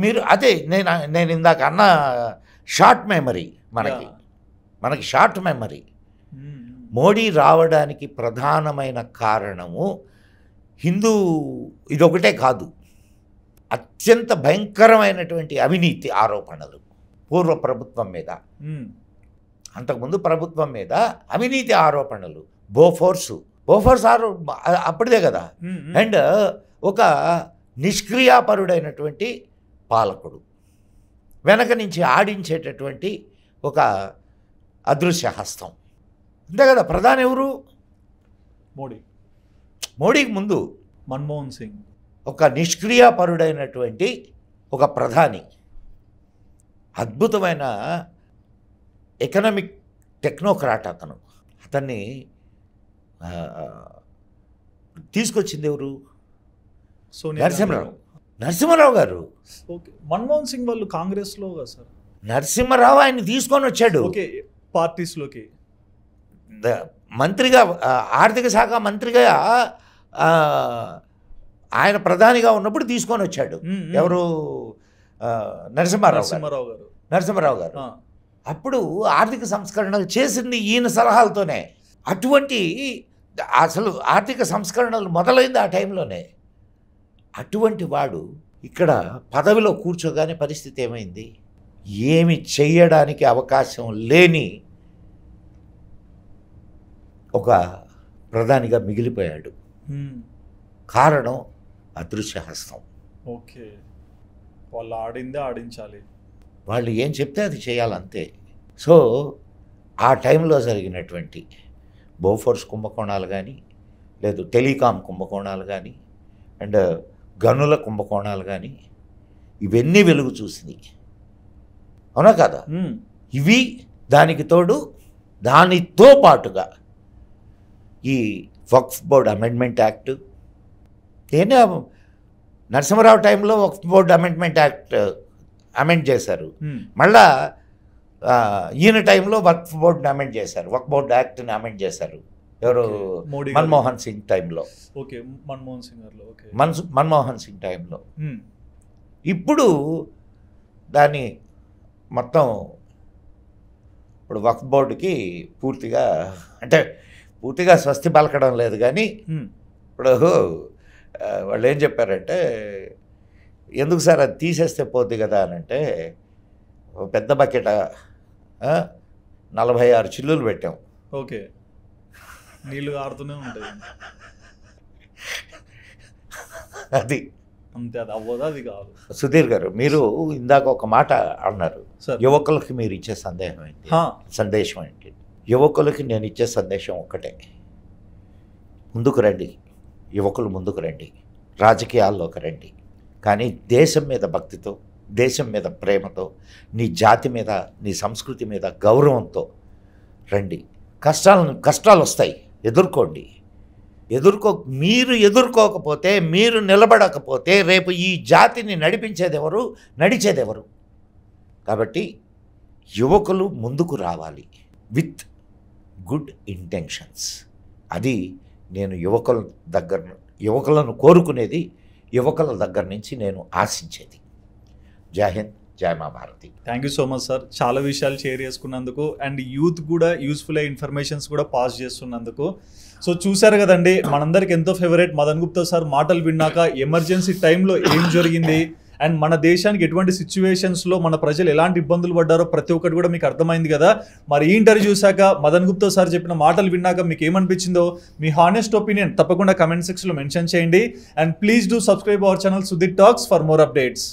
మీరు అదే నేను ఇందాక అన్న షార్ట్ మెమరీ, మనకి షార్ట్ మెమరీ. మోడీ రావడానికి ప్రధానమైన కారణము హిందూ ఇదొకటే కాదు, అత్యంత భయంకరమైనటువంటి అవినీతి ఆరోపణలు పూర్వ ప్రభుత్వం మీద, అంతకుముందు ప్రభుత్వం మీద అవినీతి ఆరోపణలు, బోఫోర్స్ అప్పటిదే కదా. అండ్ ఒక నిష్క్రియాపరుడైనటువంటి పాలకుడు, వెనక నుంచి ఆడించేటటువంటి ఒక అదృశ్య హస్తం, అంతే కదా. ప్రధాని ఎవరు? మోడీకి ముందు మన్మోహన్ సింగ్, ఒక నిష్క్రియాపరుడైనటువంటి ఒక ప్రధాని, అద్భుతమైన ఎకనామిక్ టెక్నోక్రాట్ అతన్ని తీసుకొచ్చింది ఎవరు? నరసింహారావు గారు. మన్మోహన్ సింగ్ వాళ్ళు కాంగ్రెస్లో కదా సార్. నరసింహారావు ఆయన్ని తీసుకొని వచ్చాడు పార్టీస్లోకి, మంత్రిగా, ఆర్థిక శాఖ మంత్రిగా ఆయన ప్రధానిగా ఉన్నప్పుడు తీసుకొని వచ్చాడు. ఎవరు? నరసింహారావు గారు. అప్పుడు ఆర్థిక సంస్కరణలు చేసింది ఈయన సలహాలతోనే. అటువంటి అసలు ఆర్థిక సంస్కరణలు మొదలైంది ఆ టైంలోనే. అటువంటి వాడు ఇక్కడ పదవిలో కూర్చోగానే పరిస్థితి ఏమైంది? ఏమి చెయ్యడానికి అవకాశం లేని ఒక ప్రధానిగా మిగిలిపోయాడు. కారణం అదృశ్య హస్తం. ఓకే, వాళ్ళు ఆడిందే ఆడించాలి, వాళ్ళు ఏం చెప్తే అది చేయాలంతే. సో ఆ టైంలో జరిగినటువంటి బోఫోర్స్ కుంభకోణాలు కానీ, లేదు టెలికాం కుంభకోణాలు కానీ, అండ్ గనుల కుంభకోణాలు కానీ, ఇవన్నీ వెలుగు చూసినాయి, అవునా కదా? ఇవి దానికి తోడు, దానితో పాటుగా ఈ వక్ఫ్ బోర్డ్ అమెండ్మెంట్ యాక్ట్, నరసింహారావు టైంలో వక్ఫ్ బోర్డ్ అమెండ్మెంట్ యాక్ట్ అమెండ్ చేశారు. మళ్ళా ఈయన టైంలో వక్ఫ్ బోర్డుని అమెండ్ చేశారు, వక్ఫ్ బోర్డ్ యాక్ట్ని అమెండ్ చేశారు. ఎవరు? మన్మోహన్ సింగ్ టైంలో. మన్మోహన్ సింగ్ టైంలో. ఇప్పుడు దాన్ని మొత్తం ఇప్పుడు వక్ఫ్ బోర్డుకి పూర్తిగా స్వస్తి పలకడం లేదు. కానీ ఇప్పుడు వాళ్ళు ఏం చెప్పారంటే, ఎందుకు సార్ అది తీసేస్తే పోద్ది కదా అని అంటే, పెద్ద బకెట్ 46 చిల్లులు పెట్టాం. ఓకే, నీళ్ళు కారుతూనే ఉంటాయి, అది అంతే, అది అవ్వదు, అది కాదు. సుధీర్ గారు, మీరు ఇందాక ఒక మాట అన్నారు, యువకులకి మీరు ఇచ్చే సందేశం ఏంటి? యువకులకి నేను ఇచ్చే సందేశం ఒక్కటే, ముందుకు రండి, యువకులు ముందుకు రండి, రాజకీయాల్లోకి రండి. కానీ దేశం మీద భక్తితో, దేశం మీద ప్రేమతో, నీ జాతి మీద, నీ సంస్కృతి మీద గౌరవంతో రండి. కష్టాలు వస్తాయి, ఎదుర్కోండి. మీరు ఎదుర్కోకపోతే, మీరు నిలబడకపోతే రేపు ఈ జాతిని నడిపించేదెవరు, నడిచేదెవరు? కాబట్టి యువకులు ముందుకు రావాలి విత్ గుడ్ ఇంటెన్షన్స్. అది నేను యువకులను కోరుకునేది, యువకుల దగ్గర నుంచి నేను ఆశించేది. జై హింద్. జయ మా Bharati. Thank you so much sir, చాలా విషయాలు షేర్ చేసుకున్నందుకు అండ్ యూత్ కూడా యూస్ఫుల్ అయ్యే ఇన్ఫర్మేషన్స్ కూడా పాస్ చేస్తున్నందుకు. సో చూసారు కదండి, మనందరికి ఎంతో ఫేవరెట్ మదన్ గుప్తా సార్ మాటలు విన్నాక ఎమర్జెన్సీ టైంలో ఏం జరిగింది అండ్ మన దేశానికి ఎటువంటి సిచ్యువేషన్స్లో మన ప్రజలు ఎలాంటి ఇబ్బందులు పడ్డారో ప్రతి ఒక్కటి కూడా మీకు అర్థమైంది కదా. మరి ఈ ఇంటర్వ్యూ చూశాక మదన్ గుప్తా సార్ చెప్పిన మాటలు విన్నాక మీకు ఏమనిపించిందో మీ హానెస్ట్ ఒపీనియన్ తప్పకుండా కమెంట్ సెక్షన్లో మెన్షన్ చేయండి. And please do subscribe our channel Sudheer talks for more updates.